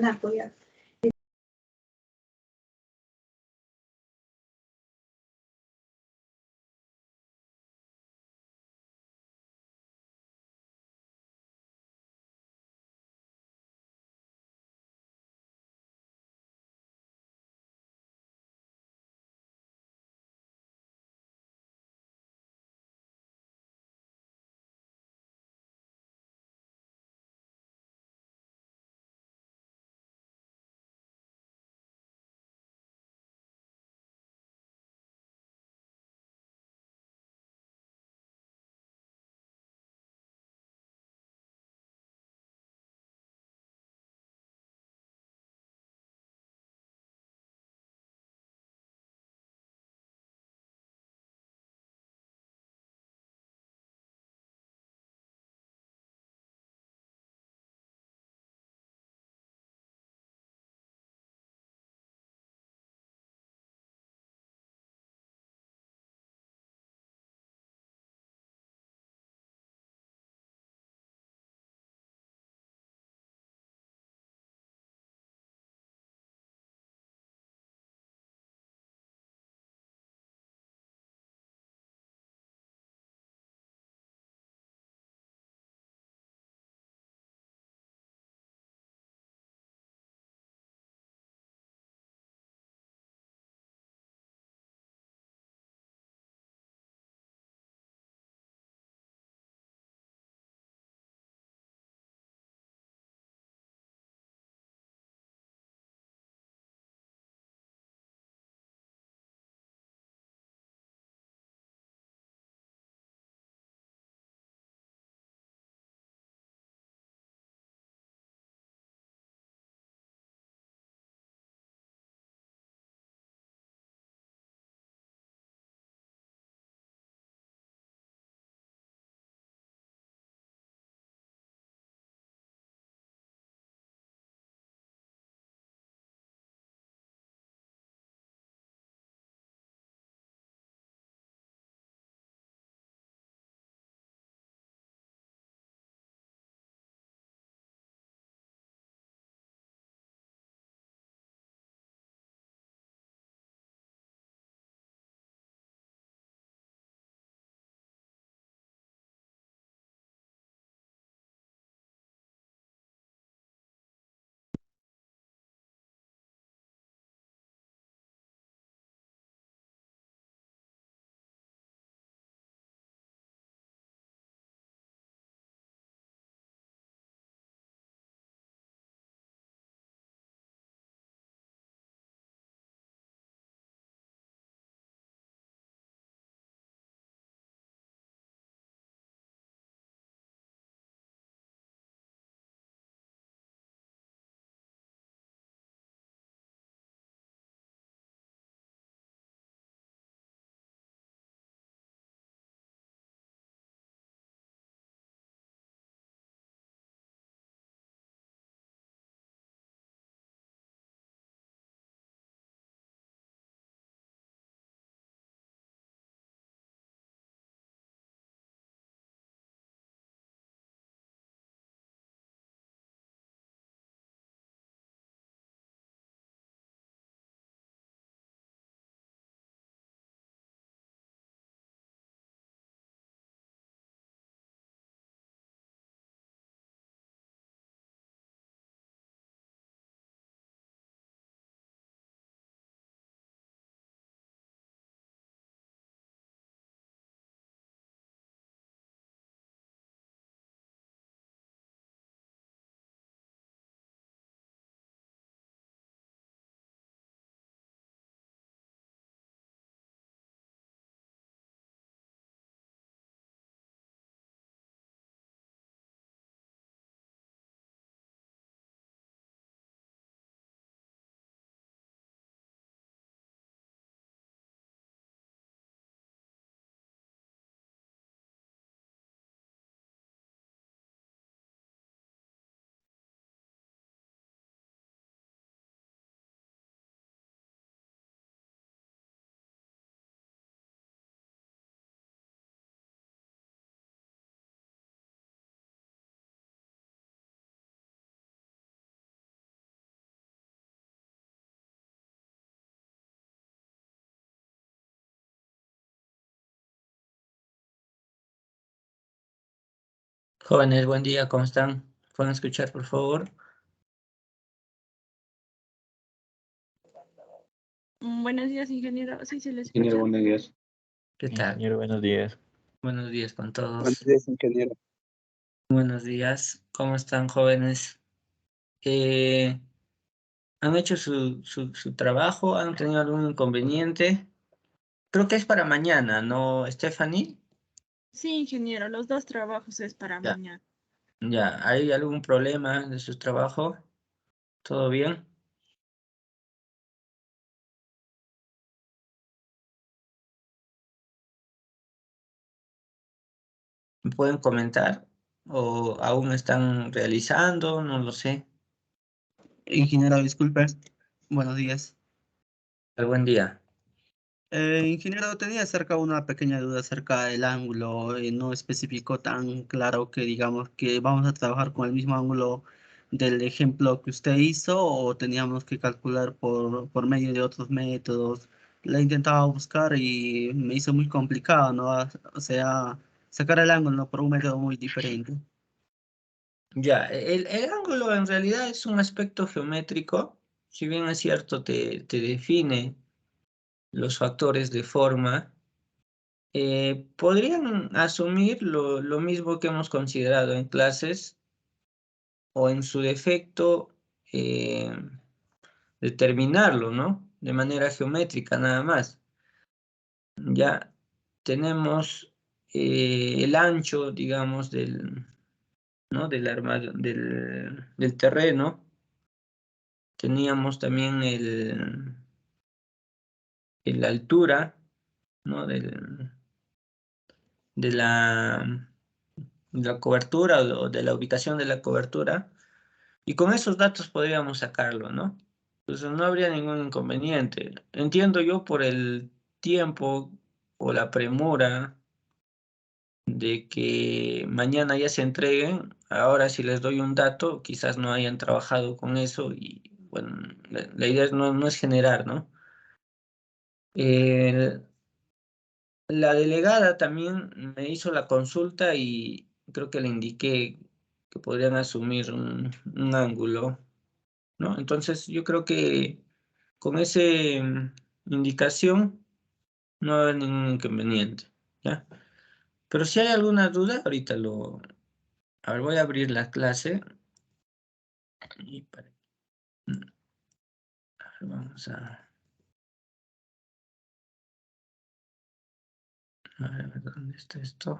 Nápoles. Jóvenes, buen día, ¿cómo están? ¿Pueden escuchar, por favor? Buenos días, ingeniero. Sí, se le Ingeniero, escucha. buenos días. ¿Qué tal? Ingeniero, buenos días. Buenos días con Buenos todos. días, ingeniero. Buenos días, ¿cómo están, jóvenes? ¿Han hecho su trabajo? ¿Han tenido algún inconveniente? Creo que es para mañana, ¿no, Stephanie? Sí, ingeniero, los dos trabajos es para Ya, mañana. ya. ¿Hay algún problema de su trabajo? ¿Todo bien? ¿Me pueden comentar? ¿O aún están realizando? No lo sé. Ingeniero, disculpe. Buenos días. Buen día. Ingeniero, tenía una pequeña duda acerca del ángulo. No especificó tan claro que digamos que vamos a trabajar con el mismo ángulo del ejemplo que usted hizo o teníamos que calcular por medio de otros métodos. La intentaba buscar y me hizo muy complicado, ¿no? O sea, sacar el ángulo, ¿no? Por un método muy diferente. Ya, el ángulo en realidad es un aspecto geométrico, si bien es cierto, te define los factores de forma, podrían asumir lo mismo que hemos considerado en clases o en su defecto eh, determinarlo, ¿no? De manera geométrica nada más. Ya tenemos el ancho, digamos, ¿no? del terreno. Teníamos también la altura, ¿no? De la cobertura o de la ubicación de la cobertura. Y con esos datos podríamos sacarlo, ¿no? Entonces no habría ningún inconveniente. Entiendo yo por el tiempo o la premura de que mañana ya se entreguen. Ahora si les doy un dato, quizás no hayan trabajado con eso y bueno, la idea no es generar, ¿no? La delegada también me hizo la consulta y creo que le indiqué que podrían asumir un ángulo, ¿no? Entonces yo creo que con esa indicación no va a haber ningún inconveniente, ¿ya? Pero si hay alguna duda, ahorita A ver, voy a abrir la clase. Y vamos a ver dónde está esto.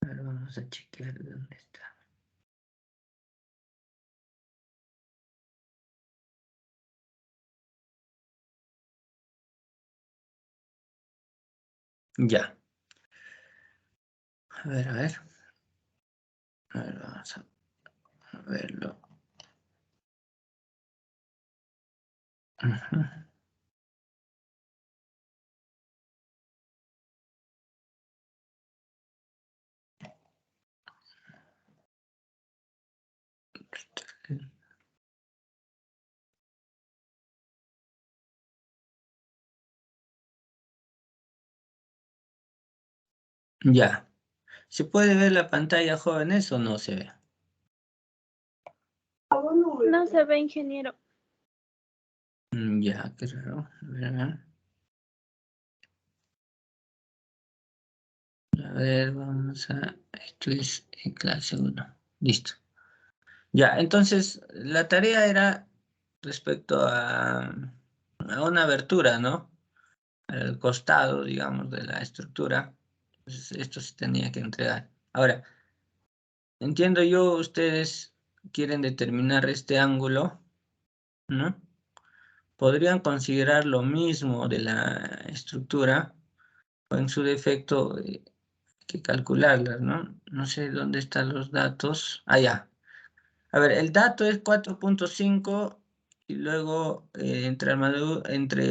A ver, vamos a chequear dónde está. Ya. A ver, a ver. A ver, vamos a verlo. Ujú. Ya. ¿Se puede ver la pantalla, jóvenes, o no se ve? No se ve, ingeniero. Ya, qué raro. A ver, a ver. A ver, vamos a... Esto es en clase 1. Listo. Ya, entonces, la tarea era respecto a una abertura, ¿no? Al costado, digamos, de la estructura. Entonces, esto se tenía que entregar. Ahora, entiendo yo, ustedes quieren determinar este ángulo, ¿no? Podrían considerar lo mismo de la estructura, o en su defecto, que calcularlas, ¿no? No sé dónde están los datos. Ya. A ver, el dato es 4.5 y luego entre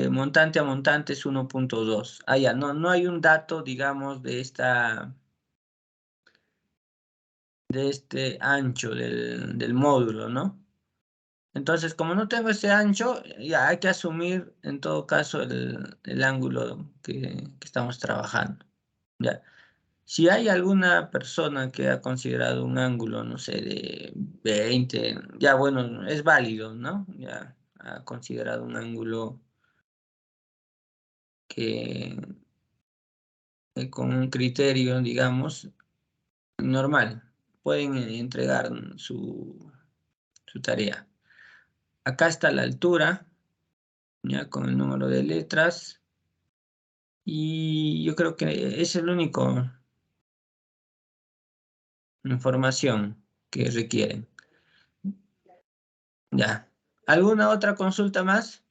montante a montante es 1.2. Ya. No hay un dato, digamos, de este ancho del módulo, ¿no? Entonces, como no tengo ese ancho, ya hay que asumir en todo caso el ángulo que estamos trabajando. ¿Ya? Si hay alguna persona que ha considerado un ángulo, no sé, de 20, ya bueno, es válido, ¿no? Ya ha considerado un ángulo que con un criterio, digamos, normal, pueden entregar su tarea. Acá está la altura, ya con el número de letras, y yo creo que es el único información que requieren. Ya. ¿Alguna otra consulta más?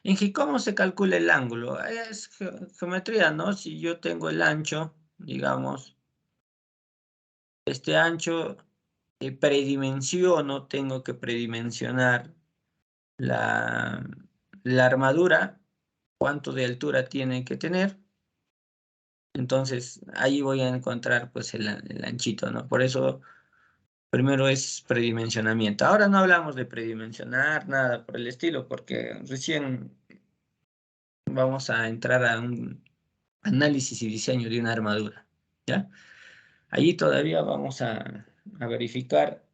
Inge, ¿cómo se calcula el ángulo? Es geometría, ¿no? Si yo tengo el ancho, digamos, este ancho predimensiono, tengo que predimensionar la armadura, cuánto de altura tiene que tener. Entonces, ahí voy a encontrar pues el anchito, ¿no? Por eso, primero es predimensionamiento. Ahora no hablamos de predimensionar, nada por el estilo, porque recién vamos a entrar a un análisis y diseño de una armadura, ¿ya? Allí todavía vamos a verificar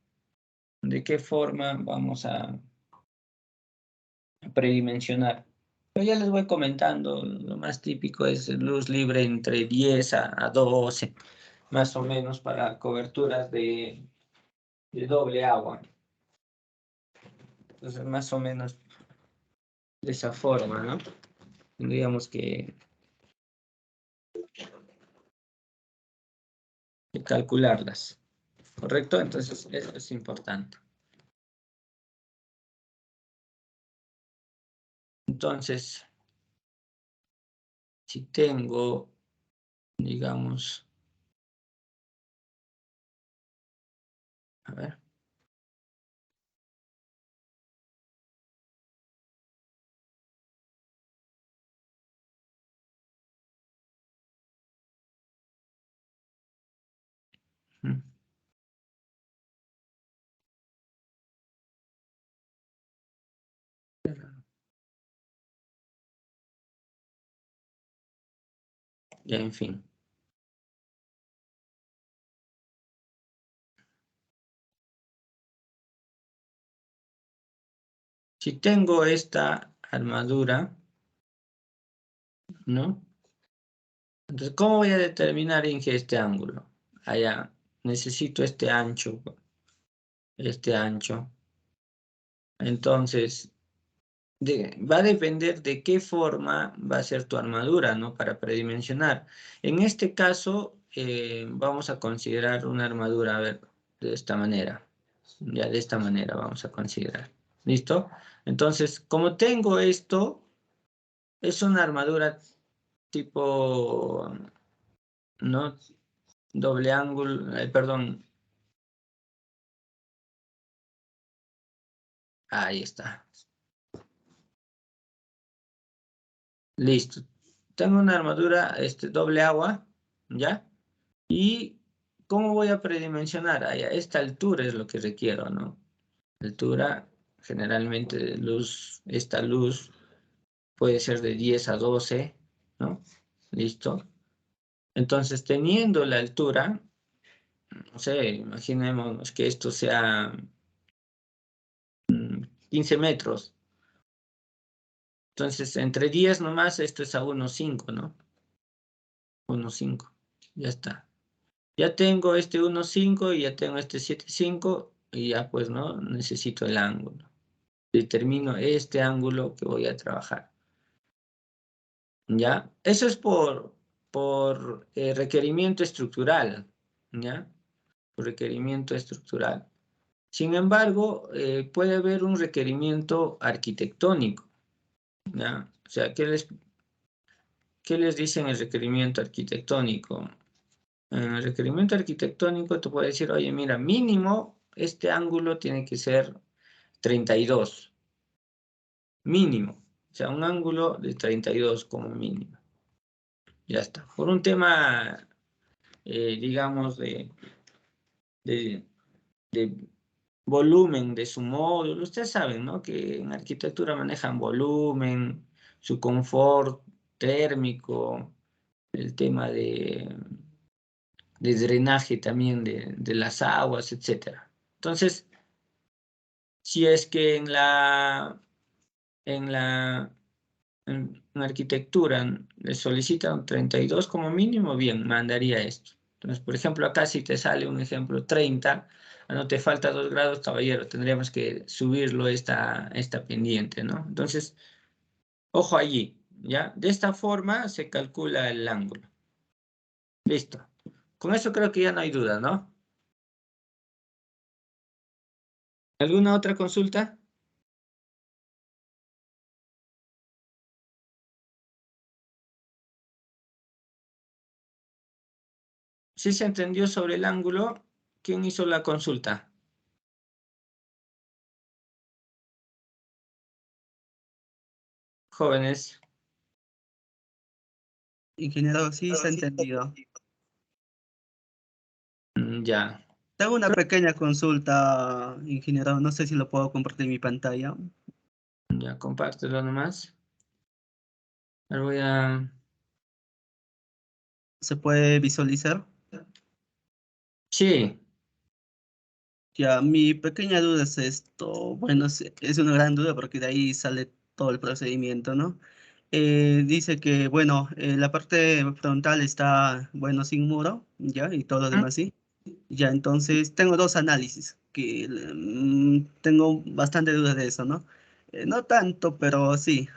de qué forma vamos a predimensionar. Pero ya les voy comentando, lo más típico es luz libre entre 10 a 12, más o menos para coberturas de doble agua. Entonces, más o menos de esa forma, ¿no? Tendríamos que calcularlas, ¿correcto? Entonces, eso es importante. Entonces, si tengo, digamos, a ver. Ya, en fin. Si tengo esta armadura, ¿no? Entonces, ¿cómo voy a determinar, Inge, este ángulo? Allá, necesito este ancho. Entonces, va a depender de qué forma va a ser tu armadura, ¿no? Para predimensionar. En este caso, vamos a considerar una armadura, a ver, de esta manera. Ya de esta manera vamos a considerar. ¿Listo? Entonces, como tengo esto, es una armadura tipo, ¿no? Doble ángulo, perdón. Ahí está. Listo. Tengo una armadura doble agua, ¿ya? ¿Y cómo voy a predimensionar? Esta altura es lo que requiero, ¿no? Altura, generalmente de luz, esta luz puede ser de 10 a 12, ¿no? Listo. Entonces, teniendo la altura, no sé, imaginemos que esto sea 15 metros. Entonces, entre 10 nomás, esto es a 1,5, ¿no? 1,5. Ya está. Ya tengo este 1,5 y ya tengo este 7,5 y ya pues, ¿no? Necesito el ángulo. Determino este ángulo que voy a trabajar. ¿Ya? Eso es por requerimiento estructural, ¿ya? Por requerimiento estructural. Sin embargo, puede haber un requerimiento arquitectónico, ¿ya? O sea, ¿qué ¿qué les dice en el requerimiento arquitectónico? En el requerimiento arquitectónico te puede decir, oye, mira, mínimo este ángulo tiene que ser 32. Mínimo. O sea, un ángulo de 32 como mínimo. Ya está. Por un tema, digamos, de volumen de su módulo. Ustedes saben, ¿no? Que en arquitectura manejan volumen, su confort térmico, el tema de drenaje también de las aguas, etcétera. Entonces, si es que en arquitectura le solicitan 32 como mínimo, bien, mandaría esto. Entonces, por ejemplo, acá si te sale un ejemplo 30, no te falta 2 grados, caballero, tendríamos que subirlo esta pendiente, ¿no? Entonces, ojo allí, ¿ya? De esta forma se calcula el ángulo. Listo. Con eso creo que ya no hay duda, ¿no? ¿Alguna otra consulta? ¿Sí se entendió sobre el ángulo? ¿Quién hizo la consulta? Jóvenes. Ingeniero, sí se ha entendido. Ya. Tengo una pequeña consulta, ingeniero. No sé si lo puedo compartir en mi pantalla. Ya, compártelo nomás. Ahora voy a... ¿Se puede visualizar? Sí. Ya, mi pequeña duda es esto. Bueno, es una gran duda porque de ahí sale todo el procedimiento, ¿no? Dice que, bueno, la parte frontal está, bueno, sin muro, ¿ya? Y todo lo ¿Mm? demás, sí. Ya, entonces tengo dos análisis que tengo bastante dudas de eso, ¿no? No tanto, pero sí,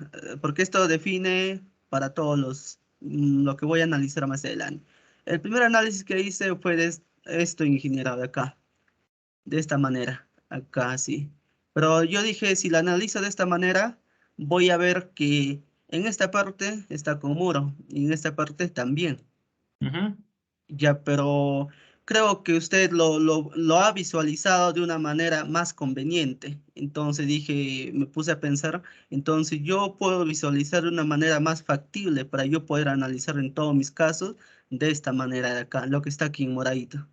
porque esto define para todos lo que voy a analizar más adelante. El primer análisis que hice fue de esto, ingeniero, de acá, de esta manera, acá, sí. Pero yo dije, si la analizo de esta manera, voy a ver que en esta parte está con muro y en esta parte también. Ujú. Ya, pero creo que usted lo ha visualizado de una manera más conveniente. Entonces dije, me puse a pensar, entonces yo puedo visualizar de una manera más factible para yo poder analizar en todos mis casos de esta manera de acá, lo que está aquí en moradito.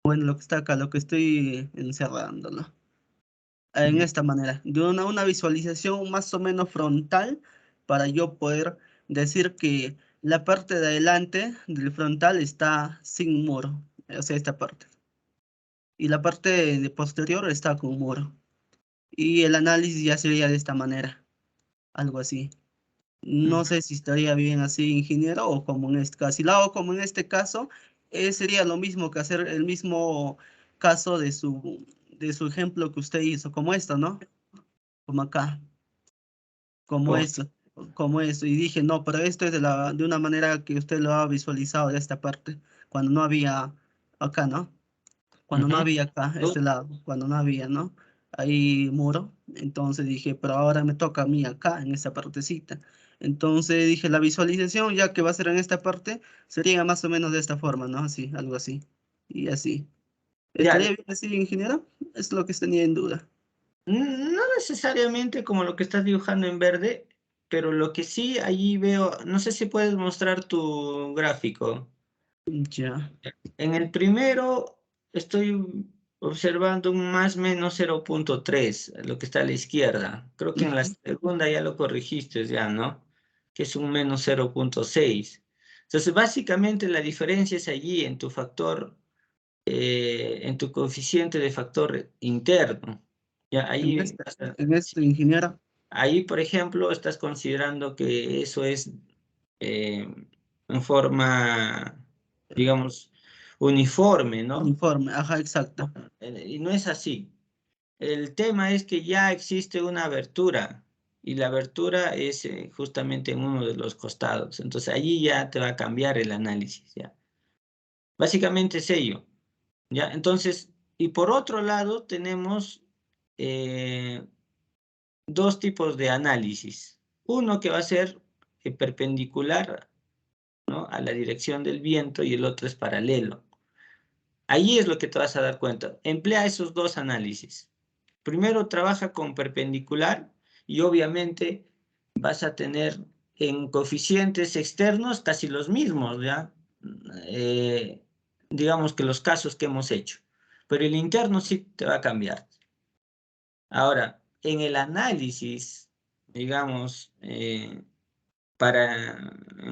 Bueno, lo que está acá, lo que estoy encerrándolo. En esta manera, de una visualización más o menos frontal para yo poder decir que la parte de adelante del frontal está sin muro, o sea, esta parte. Y la parte de posterior está con muro. Y el análisis ya sería de esta manera, algo así. No Ujú. sé si estaría bien así, ingeniero, o como en este caso. Si lo hago como en este caso, sería lo mismo que hacer el mismo caso de su ejemplo que usted hizo, como esto, ¿no? Como acá. como ¿Cómo? eso, como eso. Y dije, no, pero esto es de una manera que usted lo ha visualizado de esta parte, cuando no había acá, ¿no? Cuando no Ujú. había acá, este lado, cuando no había, ¿no? Ahí muro. Entonces dije, pero ahora me toca a mí acá, en esta partecita. Entonces dije, la visualización, ya que va a ser en esta parte, sería más o menos de esta forma, ¿no? Así, algo así. Y así. Ya, ¿Estaría bien así, ingeniero? Es lo que tenía en duda. no necesariamente como lo que estás dibujando en verde, pero lo que sí allí veo, no sé si puedes mostrar tu gráfico. Ya. En el primero estoy observando un más menos 0,3, lo que está a la izquierda. Creo que en la Ujú. segunda ya lo corregiste ya, ¿no? Que es un menos 0,6. Entonces, básicamente la diferencia es allí en tu factor, en tu coeficiente de factor interno. Ya, En ahí, este, en este, ingeniero. ahí, por ejemplo, estás considerando que eso es eh, en forma, digamos, uniforme, ¿no? Uniforme, ajá, exacto. Y no es así. El tema es que ya existe una abertura y la abertura es justamente en uno de los costados. Entonces allí ya te va a cambiar el análisis, ¿ya? Básicamente es ello, ¿ya? Entonces, y por otro lado tenemos eh, dos tipos de análisis. Uno que va a ser perpendicular ¿no? A la dirección del viento y el otro es paralelo. Ahí es lo que te vas a dar cuenta. Emplea esos dos análisis. Primero trabaja con perpendicular y obviamente vas a tener en coeficientes externos casi los mismos, ¿ya? Eh, digamos que los casos que hemos hecho. Pero el interno sí te va a cambiar. Ahora, en el análisis, digamos, en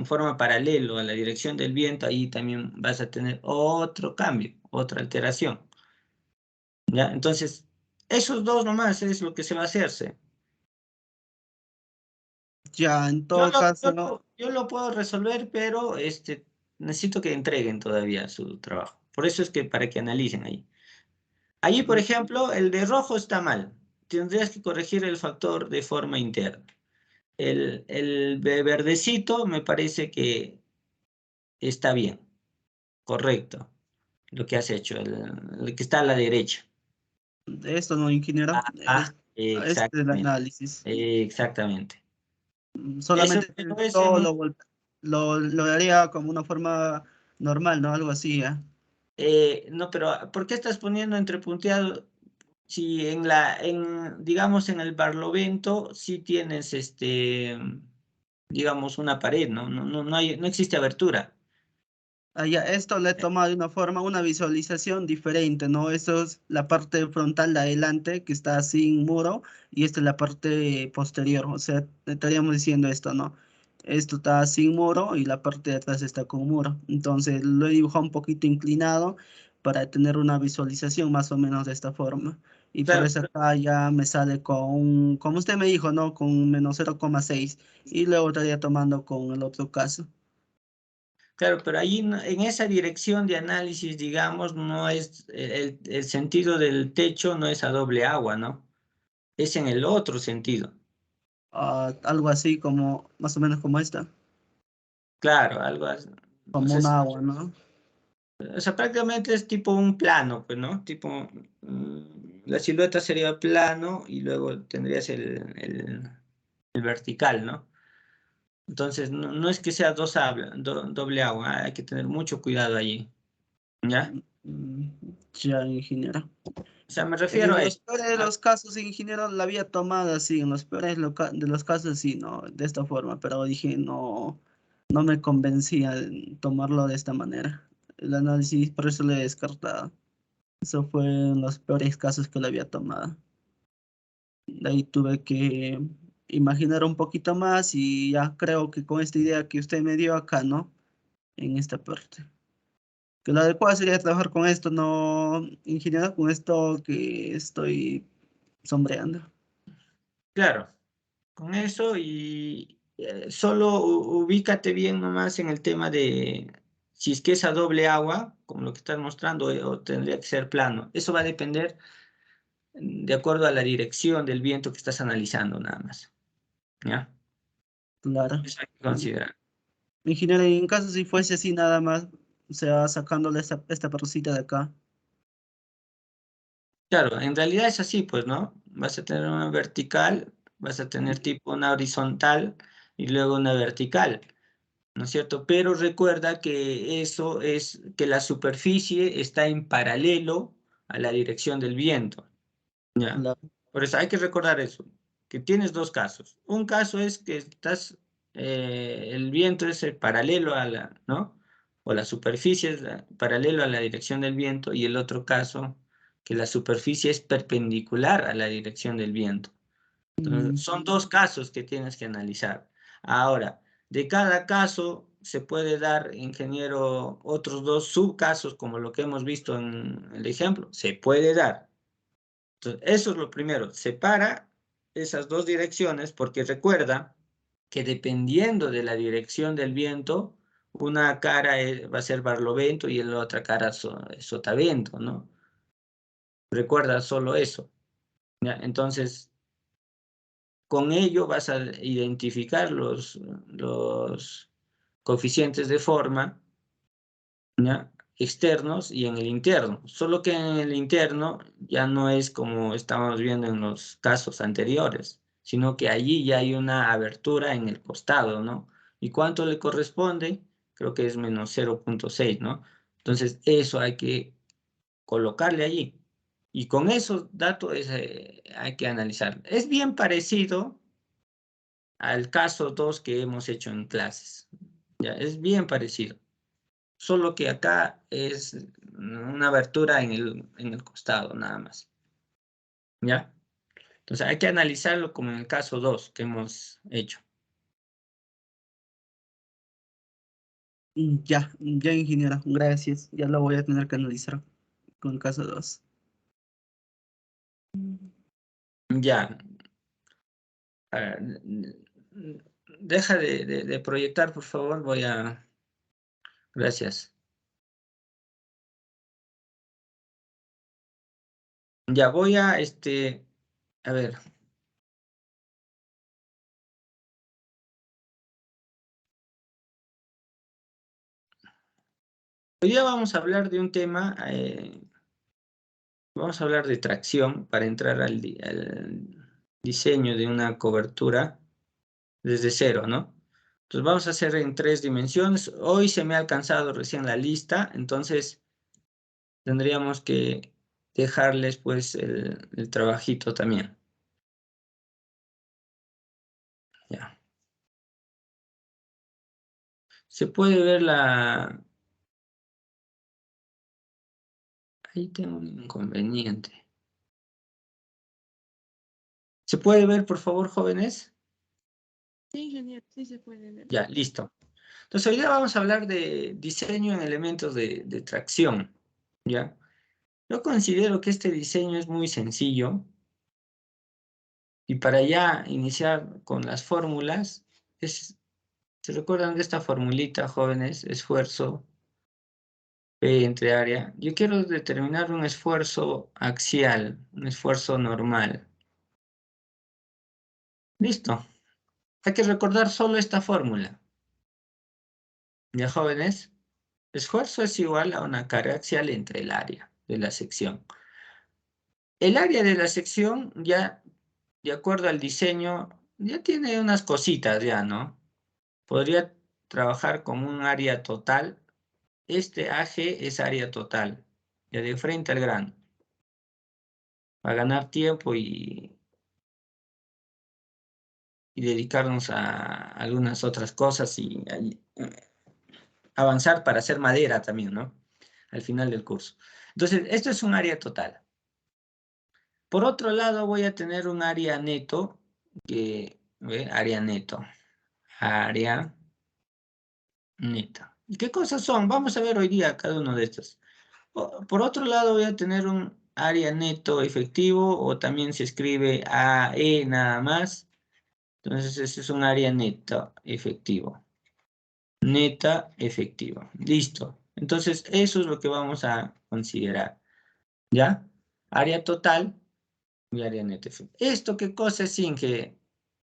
forma paralelo a la dirección del viento, ahí también vas a tener otro cambio, otra alteración. ¿Ya? Entonces, esos dos nomás es lo que se va a hacerse. Ya, en Yo todo lo, yo caso, lo- yo lo puedo resolver, pero necesito que entreguen todavía su trabajo. Por eso es que para que analicen ahí. Allí, por ejemplo, el de rojo está mal. Tendrías que corregir el factor de forma interna. El de verdecito me parece que está bien, correcto, lo que has hecho, el que está a la derecha. de esto no, ingeniero, este es el Exactamente, análisis. exactamente. Eso, Solamente pero es en todo un lo haría como una forma normal, ¿no? Algo así, ¿ya? no, pero ¿por qué estás poniendo entrepunteado? Si digamos, en el Barlovento sí tienes, digamos, una pared, ¿no? No existe abertura. Ah, ya, esto le he tomado de una forma, una visualización diferente, ¿no? Eso es la parte frontal de adelante que está sin muro y esta es la parte posterior, o sea, estaríamos diciendo esto, ¿no? Esto está sin muro y la parte de atrás está con muro. Entonces lo he dibujado un poquito inclinado para tener una visualización más o menos de esta forma. Y por Claro, eso acá ya me sale con, como usted me dijo, ¿no? Con -0,6 y luego estaría tomando con el otro caso. claro, pero ahí en esa dirección de análisis, digamos, no es el sentido del techo no es a doble agua, ¿no? Es en el otro sentido. Algo así como, más o menos como esta, Claro, algo así. O como sea, un agua, ¿no? o sea, prácticamente es tipo un plano, pues, ¿no? Tipo, la silueta sería plano y luego tendrías el vertical, ¿no? Entonces, no es que sea doble agua, hay que tener mucho cuidado allí, ¿ya? Mm, Ya, ingeniero. O sea, me refiero En a los eso. peores de Ah, los casos, ingeniero, la había tomado así, en los peores de los casos, sí, ¿no? De esta forma, pero dije, no, no me convencía en tomarlo de esta manera. El análisis, por eso lo he descartado. Eso fue en los peores casos que lo había tomado. De ahí tuve que imaginar un poquito más y ya creo que con esta idea que usted me dio acá, ¿no? En esta parte. Que lo adecuado sería trabajar con esto, no ingeniero, con esto que estoy sombreando. claro, con eso y solo ubícate bien nomás en el tema de si es que es a doble agua, como lo que estás mostrando, o tendría que ser plano. Eso va a depender de acuerdo a la dirección del viento que estás analizando, nada más. ¿Ya? Claro. Eso hay que considerar. Ingeniero, y en caso si fuese así nada más, o sea, sacándole esta parcita de acá. Claro, en realidad es así, pues, ¿no? Vas a tener una vertical, vas a tener tipo una horizontal y luego una vertical, ¿no es cierto? Pero recuerda que eso es que la superficie está en paralelo a la dirección del viento, ¿ya? Claro. Por eso hay que recordar eso, que tienes dos casos. Un caso es que el viento es el paralelo a la, ¿no? O la superficie es paralelo a la dirección del viento y el otro caso que la superficie es perpendicular a la dirección del viento. Entonces, Mm, son dos casos que tienes que analizar. Ahora, de cada caso se puede dar, ingeniero, otros dos subcasos como lo que hemos visto en el ejemplo. Se puede dar. Entonces, eso es lo primero. Separa esas dos direcciones porque recuerda que dependiendo de la dirección del viento, una cara va a ser barlovento y la otra cara sotavento, ¿no? Recuerda solo eso, ¿ya? Entonces, con ello vas a identificar los coeficientes de forma, ¿ya? Externos y en el interno. Solo que en el interno ya no es como estábamos viendo en los casos anteriores, sino que allí ya hay una abertura en el costado, ¿no? ¿Y cuánto le corresponde? creo que es menos 0.6, ¿no? Entonces, eso hay que colocarle allí. Y con esos datos hay que analizar. Es bien parecido al caso 2 que hemos hecho en clases. Ya, es bien parecido. Solo que acá es una abertura en el costado, nada más. ¿Ya? Entonces hay que analizarlo como en el caso 2 que hemos hecho. Ya, ya, ingeniero, gracias. Ya lo voy a tener que analizar con el caso 2. Ya. Ah, deja de proyectar, por favor. Voy a... Gracias. Ya voy a, a ver. Hoy día vamos a hablar de un tema, vamos a hablar de tracción para entrar al diseño de una cobertura desde cero, ¿no? Entonces vamos a hacer en 3 dimensiones. Hoy se me ha alcanzado recién la lista, entonces tendríamos que dejarles pues el trabajito también. Ya. Se puede ver la... Ahí tengo un inconveniente. ¿Se puede ver, por favor, jóvenes? Sí, ingeniero, sí se puede ver. Ya, listo. Entonces, hoy día vamos a hablar de diseño en elementos de tracción, ¿ya? Yo considero que este diseño es muy sencillo y para ya iniciar con las fórmulas, ¿se recuerdan de esta formulita, jóvenes? Esfuerzo P entre área. Yo quiero determinar un esfuerzo axial, un esfuerzo normal. Listo. Hay que recordar solo esta fórmula. ¿Ya, jóvenes? Esfuerzo es igual a una carga axial entre el área de la sección. El área de la sección ya, de acuerdo al diseño, ya tiene unas cositas ya, ¿no? Podría trabajar como un área total. Este AG es área total, ya de frente al grano. Para ganar tiempo y dedicarnos a algunas otras cosas y avanzar para hacer madera también, ¿no? Al final del curso. Entonces, esto es un área total. Por otro lado, voy a tener un área neto, área neto, área neta. ¿Y qué cosas son? Vamos a ver hoy día cada uno de estos. Por otro lado, voy a tener un área neto efectivo, o también se escribe AE nada más. Entonces, ese es un área neto efectivo. Neta efectiva. Listo. Entonces, eso es lo que vamos a considerar. ¿Ya? Área total y área neta efectiva. ¿Esto qué cosa es, Inge?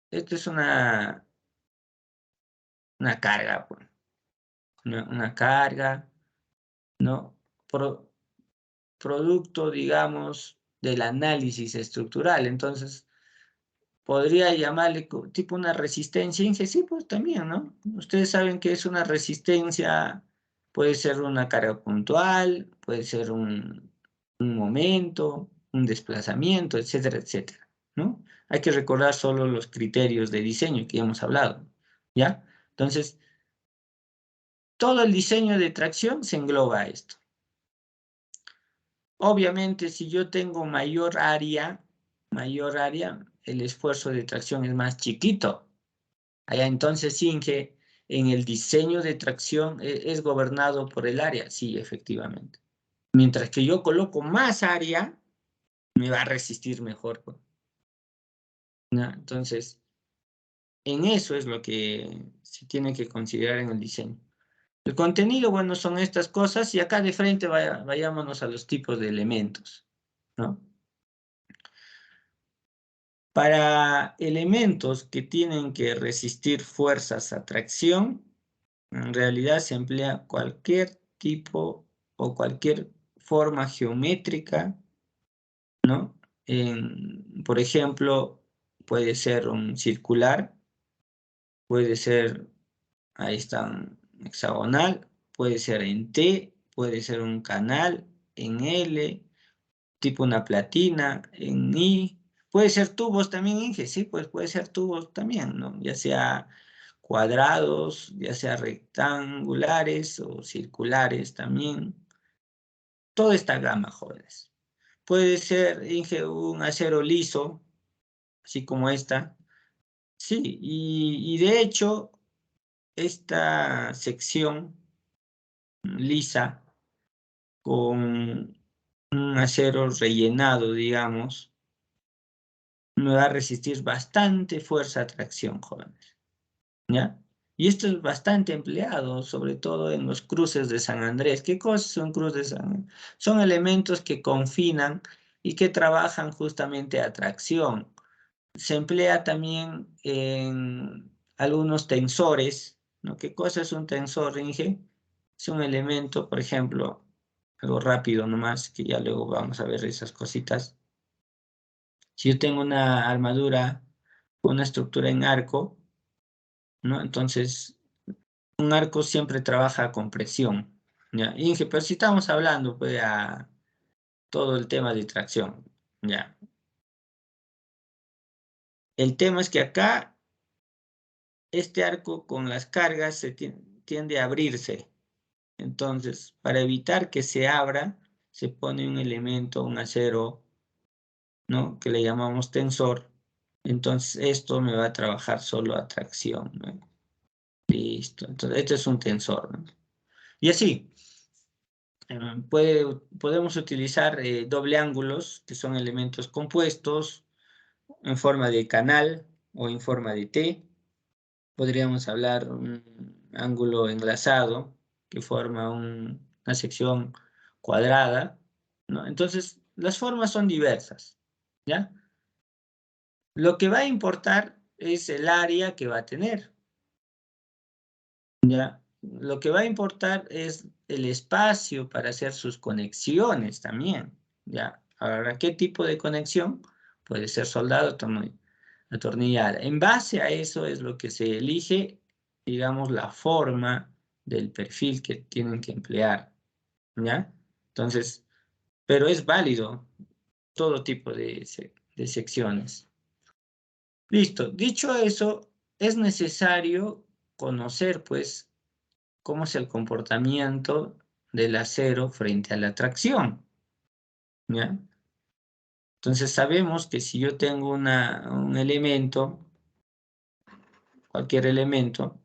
Esto es una carga, pues. Una carga, ¿no? Producto, digamos, del análisis estructural. Entonces, podría llamarle tipo una resistencia. Inge, sí, pues también, ¿no? Ustedes saben que es una resistencia, puede ser una carga puntual, puede ser un momento, un desplazamiento, etcétera, etcétera, ¿no? Hay que recordar solo los criterios de diseño que ya hemos hablado, ¿ya? Entonces, todo el diseño de tracción se engloba a esto. Obviamente, si yo tengo mayor área, el esfuerzo de tracción es más chiquito. Allá entonces sí que en el diseño de tracción es gobernado por el área, sí, efectivamente. Mientras que yo coloco más área, me va a resistir mejor, pues, ¿no? Entonces, en eso es lo que se tiene que considerar en el diseño. El contenido, bueno, son estas cosas y acá de frente vayámonos a los tipos de elementos, ¿no? Para elementos que tienen que resistir fuerzas a tracción, en realidad se emplea cualquier tipo o cualquier forma geométrica, ¿no? Por ejemplo, puede ser un circular, puede ser, ahí están hexagonal, puede ser en T, puede ser un canal, en L, tipo una platina, en I, puede ser tubos también, Inge, sí, pues puede ser tubos también, ¿no? Ya sea cuadrados, ya sea rectangulares o circulares también. Toda esta gama, jóvenes. Puede ser, Inge, un acero liso, así como esta. Sí, y de hecho, esta sección lisa con un acero rellenado, digamos, me va a resistir bastante fuerza a tracción, jóvenes. ¿Ya? Y esto es bastante empleado, sobre todo en los cruces de San Andrés. ¿Qué cosas son cruces de San Andrés? Son elementos que confinan y que trabajan justamente a tracción. Se emplea también en algunos tensores, ¿no? ¿Qué cosa es un tensor, Inge? Es un elemento, por ejemplo, algo rápido nomás, que ya luego vamos a ver esas cositas. Si yo tengo una armadura, una estructura en arco, ¿no? Entonces, un arco siempre trabaja con presión, ¿ya? Inge, pero si estamos hablando, pues, a todo el tema de tracción, ¿ya? El tema es que acá, este arco con las cargas tiende a abrirse. Entonces, para evitar que se abra, se pone un elemento, un acero, ¿no? Que le llamamos tensor. Entonces, esto me va a trabajar solo a tracción, ¿no? Listo. Entonces, este es un tensor, ¿no? Y así, podemos utilizar doble ángulos, que son elementos compuestos, en forma de canal o en forma de T. Podríamos hablar un ángulo enlazado que forma una sección cuadrada, ¿no? Entonces, las formas son diversas, ¿ya? Lo que va a importar es el área que va a tener, ¿ya? Lo que va a importar es el espacio para hacer sus conexiones también, ¿ya? Ahora, ¿qué tipo de conexión? Puede ser soldado, atornillada. En base a eso es lo que se elige, digamos, la forma del perfil que tienen que emplear, ¿ya? Entonces, pero es válido todo tipo de secciones. Listo. Dicho eso, es necesario conocer, pues, cómo es el comportamiento del acero frente a la tracción, ¿ya? Entonces sabemos que si yo tengo un elemento, cualquier elemento,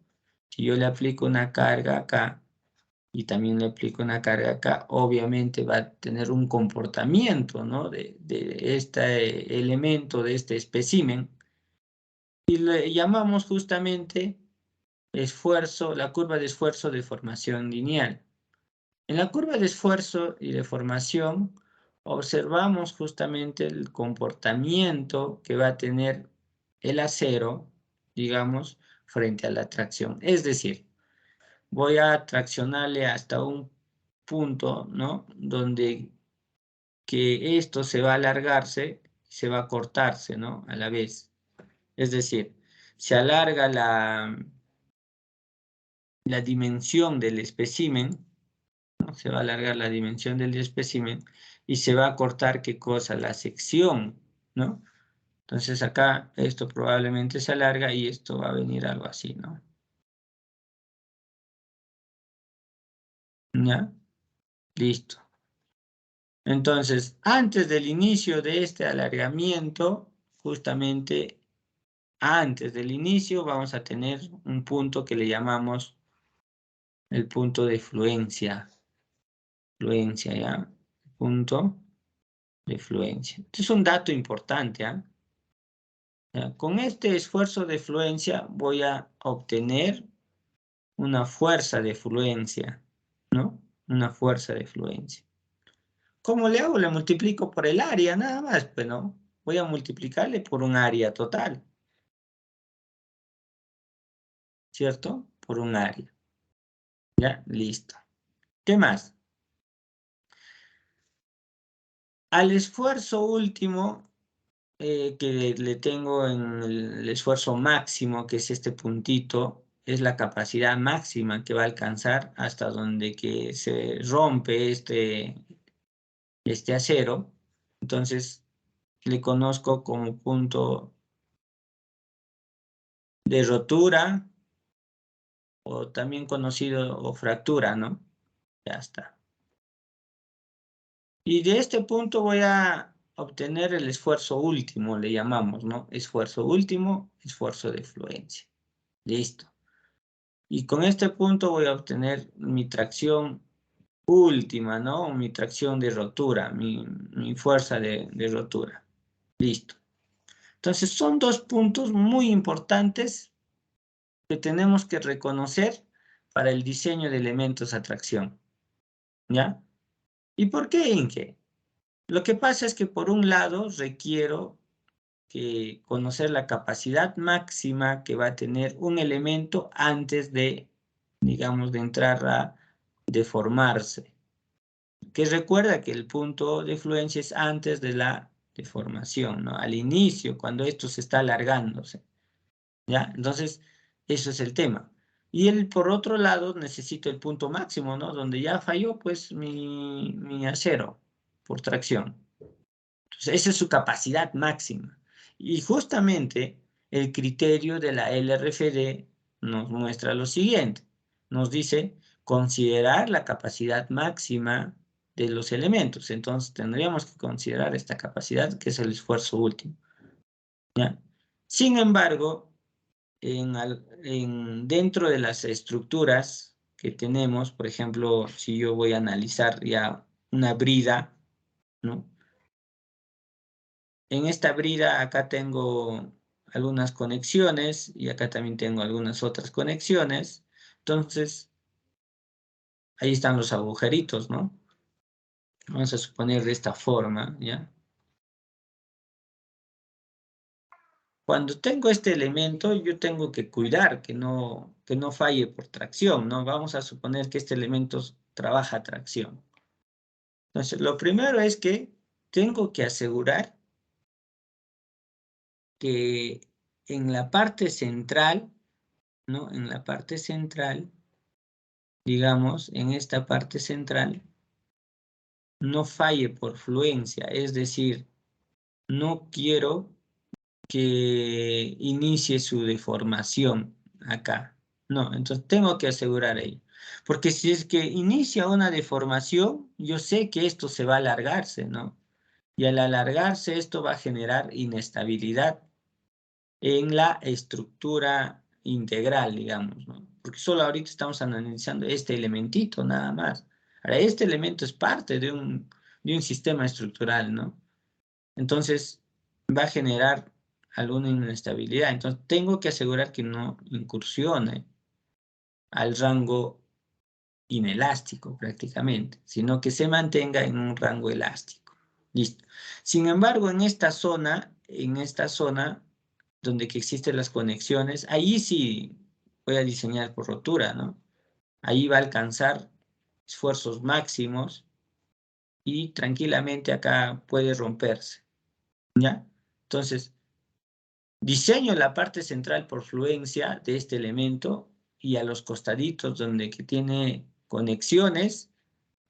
si yo le aplico una carga acá y también le aplico una carga acá, obviamente va a tener un comportamiento, ¿no? de este elemento, de este espécimen, y le llamamos justamente esfuerzo, la curva de esfuerzo de formación lineal. En la curva de esfuerzo y de formación observamos justamente el comportamiento que va a tener el acero, digamos, frente a la tracción. Es decir, voy a traccionarle hasta un punto, ¿no? Donde que esto se va a alargarse, se va a cortarse, ¿no? A la vez. Es decir, se alarga la dimensión del espécimen, ¿no? Se va a alargar la dimensión del espécimen y se va a cortar, ¿qué cosa? La sección, ¿no? Entonces acá esto probablemente se alarga y esto va a venir algo así, ¿no? ¿Ya? Listo. Entonces, antes del inicio de este alargamiento, justamente antes del inicio vamos a tener un punto que le llamamos el punto de fluencia. Fluencia, ¿ya? Punto de fluencia. Este es un dato importante, ¿ah? ¿Ya? Con este esfuerzo de fluencia voy a obtener una fuerza de fluencia, ¿no? Una fuerza de fluencia. ¿Cómo le hago? Le multiplico por el área, nada más, pues no. Voy a multiplicarle por un área total, ¿cierto? Por un área. Ya, listo. ¿Qué más? Al esfuerzo último que le tengo en el esfuerzo máximo, que es este puntito, es la capacidad máxima que va a alcanzar hasta donde que se rompe este acero. Entonces, le conozco como punto de rotura o también conocido o fractura, ¿no? Ya está. Y de este punto voy a obtener el esfuerzo último, le llamamos, ¿no? Esfuerzo último, esfuerzo de fluencia. Listo. Y con este punto voy a obtener mi tracción última, ¿no? Mi tracción de rotura, mi fuerza de rotura. Listo. Entonces son dos puntos muy importantes que tenemos que reconocer para el diseño de elementos a tracción. ¿Ya? ¿Y por qué, Inge? Lo que pasa es que por un lado requiero conocer la capacidad máxima que va a tener un elemento antes de, digamos, de entrar a deformarse. Que recuerda que el punto de fluencia es antes de la deformación, ¿no? Al inicio, cuando esto se está alargándose, ¿ya? Entonces, eso es el tema. Y por otro lado, necesito el punto máximo, ¿no? Donde ya falló, pues, mi acero por tracción. Entonces, esa es su capacidad máxima. Y justamente el criterio de la LRFD nos muestra lo siguiente. Nos dice considerar la capacidad máxima de los elementos. Entonces, tendríamos que considerar esta capacidad, que es el esfuerzo último. ¿Ya? Sin embargo, dentro de las estructuras que tenemos, por ejemplo, si yo voy a analizar ya una brida, ¿no? En esta brida acá tengo algunas conexiones y acá también tengo algunas otras conexiones. Entonces, ahí están los agujeritos, ¿no? Vamos a suponer de esta forma, ¿ya? Cuando tengo este elemento, yo tengo que cuidar que no falle por tracción, ¿no? Vamos a suponer que este elemento trabaja tracción. Entonces, lo primero es que tengo que asegurar que en la parte central, ¿no? En la parte central, digamos, en esta parte central, no falle por fluencia, es decir, no quiero que inicie su deformación acá. No, entonces tengo que asegurar ello. Porque si es que inicia una deformación, yo sé que esto se va a alargarse, ¿no? Y al alargarse esto va a generar inestabilidad en la estructura integral, digamos, ¿no? Porque solo ahorita estamos analizando este elementito nada más. Ahora, este elemento es parte de un sistema estructural, ¿no? Entonces, va a generar alguna inestabilidad. Entonces, tengo que asegurar que no incursione al rango inelástico prácticamente, sino que se mantenga en un rango elástico. Listo. Sin embargo, en esta zona donde que existen las conexiones, ahí sí voy a diseñar por rotura, ¿no? Ahí va a alcanzar esfuerzos máximos y tranquilamente acá puede romperse, ¿ya? Entonces, diseño la parte central por fluencia de este elemento y a los costaditos donde que tiene conexiones,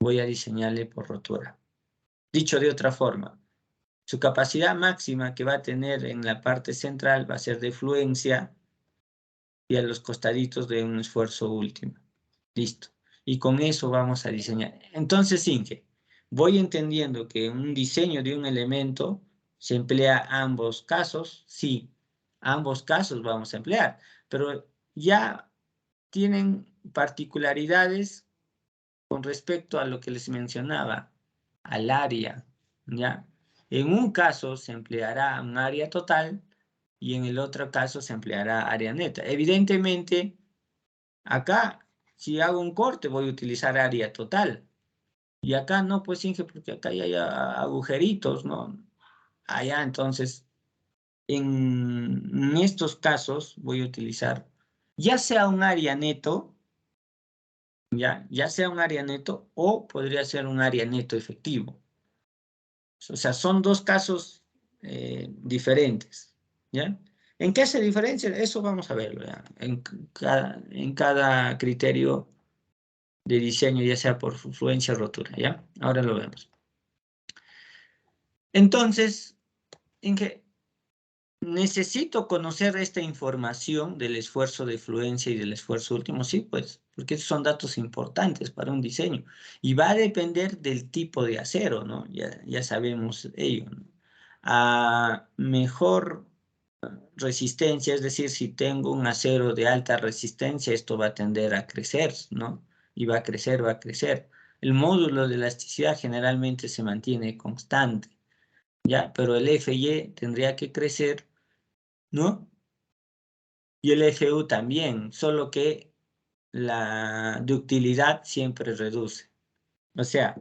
voy a diseñarle por rotura. Dicho de otra forma, su capacidad máxima que va a tener en la parte central va a ser de fluencia y a los costaditos de un esfuerzo último. Listo. Y con eso vamos a diseñar. Entonces, Inge, voy entendiendo que en un diseño de un elemento se emplea ambos casos. Sí, ambos casos vamos a emplear, pero ya tienen particularidades con respecto a lo que les mencionaba, al área, ¿ya? En un caso se empleará un área total y en el otro caso se empleará área neta. Evidentemente, acá, si hago un corte, voy a utilizar área total. Y acá no, pues Inge, porque acá ya hay agujeritos, ¿no? Allá, entonces, en estos casos voy a utilizar ya sea un área neto, ya sea un área neto o podría ser un área neto efectivo. O sea, son dos casos diferentes, ¿ya? ¿En qué se diferencia? Eso vamos a verlo ya. En cada criterio de diseño, ya sea por fluencia o rotura, ¿ya? Ahora lo vemos. Entonces, Inge, necesito conocer esta información del esfuerzo de fluencia y del esfuerzo último, sí, pues, porque son datos importantes para un diseño. Y va a depender del tipo de acero, ¿no? Ya sabemos ello, ¿no? A mejor resistencia, es decir, si tengo un acero de alta resistencia, esto va a tender a crecer, ¿no? Y va a crecer, va a crecer. El módulo de elasticidad generalmente se mantiene constante, ¿ya? Pero el FY tendría que crecer, ¿no? Y el FU también, solo que la ductilidad siempre reduce. O sea,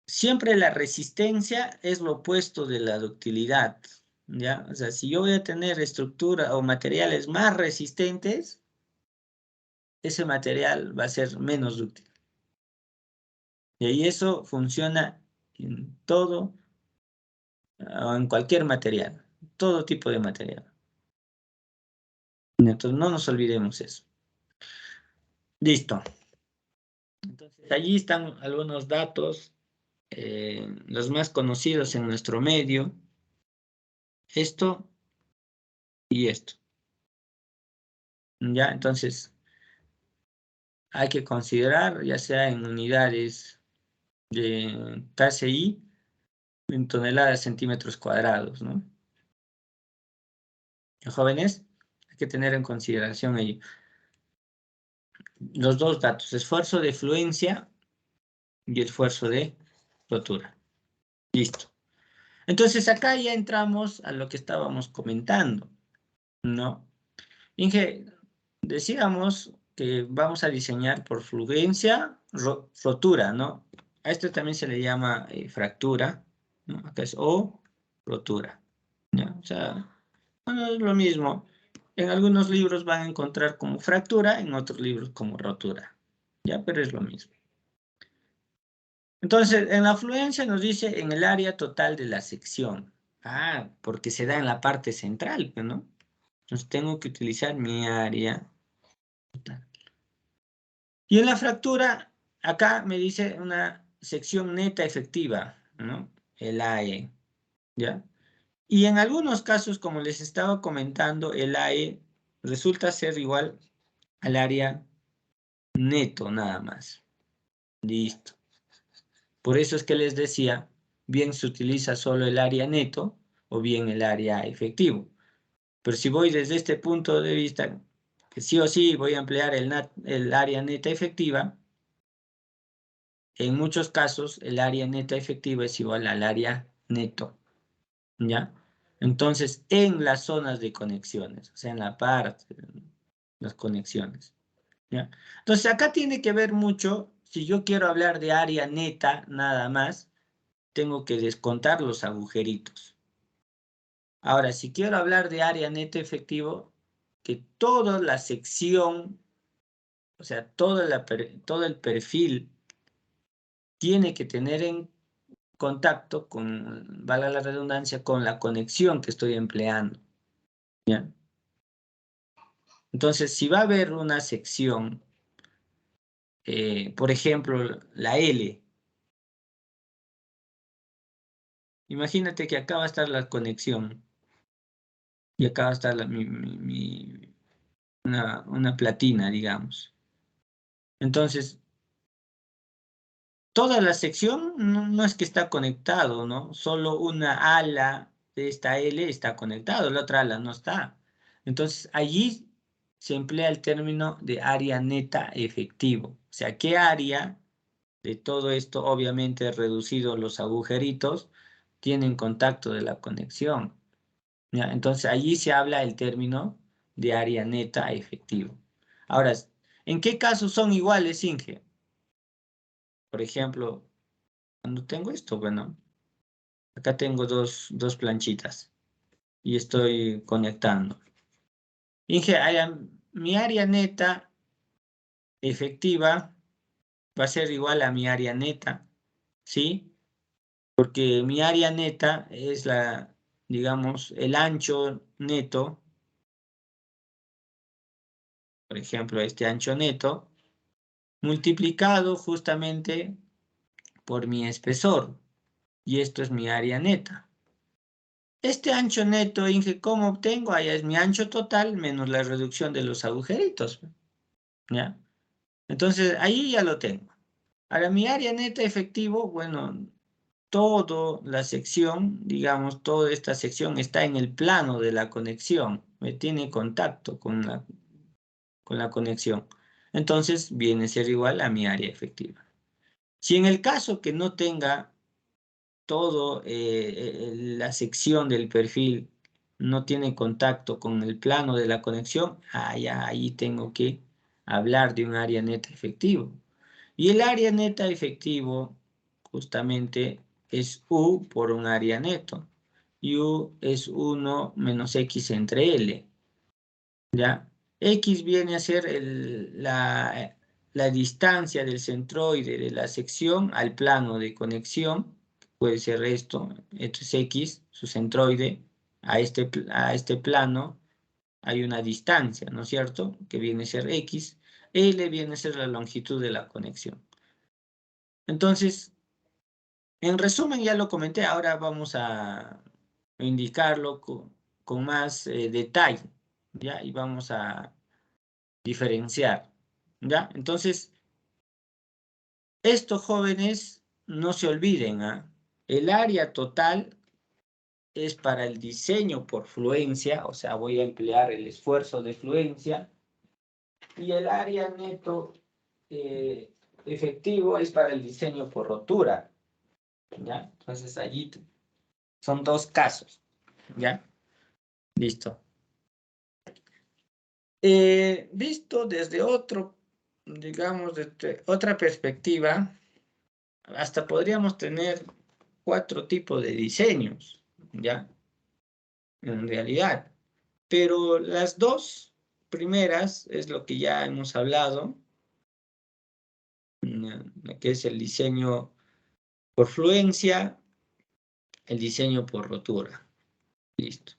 siempre la resistencia es lo opuesto de la ductilidad, ¿ya? O sea, si yo voy a tener estructura o materiales más resistentes, ese material va a ser menos dúctil. Y ahí eso funciona en todo, o en cualquier material, todo tipo de material. Entonces, no nos olvidemos eso. Listo. Entonces, allí están algunos datos, los más conocidos en nuestro medio. Esto y esto. ¿Ya? Entonces, hay que considerar, ya sea en unidades de KCI, en toneladas, centímetros cuadrados, ¿no? Jóvenes, hay que tener en consideración ello. Los dos datos, esfuerzo de fluencia y esfuerzo de rotura. Listo. Entonces, acá ya entramos a lo que estábamos comentando, ¿no? Inge, decíamos que vamos a diseñar por fluencia, rotura, ¿no? A esto también se le llama fractura, ¿no? Acá es O, rotura, ¿ya? O sea, bueno, es lo mismo. En algunos libros van a encontrar como fractura, en otros libros como rotura, ¿ya? Pero es lo mismo. Entonces, en la fluencia nos dice en el área total de la sección. Ah, porque se da en la parte central, ¿no? Entonces tengo que utilizar mi área total. Y en la fractura, acá me dice una sección neta efectiva, ¿no? El AE, ¿ya? Y en algunos casos, como les estaba comentando, el AE resulta ser igual al área neto nada más. Listo. Por eso es que les decía, bien se utiliza solo el área neto o bien el área efectivo. Pero si voy desde este punto de vista, que sí o sí voy a emplear el área neta efectiva, en muchos casos el área neta efectiva es igual al área neto, ¿ya? Entonces, en las zonas de conexiones, o sea, en la parte de las conexiones, ¿ya? Entonces, acá tiene que ver mucho, si yo quiero hablar de área neta nada más, tengo que descontar los agujeritos. Ahora, si quiero hablar de área neta efectivo, que toda la sección, o sea, todo el perfil tiene que tener en contacto con, valga la redundancia, con la conexión que estoy empleando, ¿ya? Entonces, si va a haber una sección, por ejemplo, la L, imagínate que acá va a estar la conexión y acá va a estar una platina, digamos. Entonces, toda la sección no es que está conectado, ¿no? Solo una ala de esta L está conectado, la otra ala no está. Entonces, allí se emplea el término de área neta efectivo. O sea, ¿qué área de todo esto, obviamente reducido los agujeritos, tienen contacto de la conexión? ¿Ya? Entonces, allí se habla el término de área neta efectivo. Ahora, ¿en qué casos son iguales, Inge? Por ejemplo, cuando tengo esto, bueno, acá tengo dos planchitas y estoy conectando. Inge, mi área neta efectiva va a ser igual a mi área neta, ¿sí? Porque mi área neta es la digamos, el ancho neto, por ejemplo, este ancho neto, multiplicado justamente por mi espesor, y esto es mi área neta. Este ancho neto, Inge, ¿cómo obtengo? Allá es mi ancho total menos la reducción de los agujeritos, ¿ya? Entonces, ahí ya lo tengo. Ahora, mi área neta efectivo, bueno, toda la sección, digamos, toda esta sección está en el plano de la conexión, me tiene contacto con la conexión. Entonces, viene a ser igual a mi área efectiva. Si en el caso que no tenga todo la sección del perfil no tiene contacto con el plano de la conexión, ya ahí tengo que hablar de un área neta efectivo. Y el área neta efectivo justamente es U por un área neto. Y U es 1 menos X entre L. ¿Ya? X viene a ser la distancia del centroide de la sección al plano de conexión. Puede ser esto es X, su centroide, a este plano hay una distancia, ¿no es cierto? Que viene a ser X. L viene a ser la longitud de la conexión. Entonces, en resumen, ya lo comenté, ahora vamos a indicarlo con más detalle, ¿ya? Y vamos a diferenciar, ¿ya? Entonces, estos jóvenes no se olviden, ¿ah? El área total es para el diseño por fluencia, o sea, voy a emplear el esfuerzo de fluencia, y el área neto efectivo es para el diseño por rotura, ¿ya? Entonces, allí son dos casos, ¿ya? Listo. Visto desde digamos, desde otra perspectiva, hasta podríamos tener 4 tipos de diseños, ¿ya? En realidad. Pero las 2 primeras es lo que ya hemos hablado, que es el diseño por fluencia, el diseño por rotura. Listo.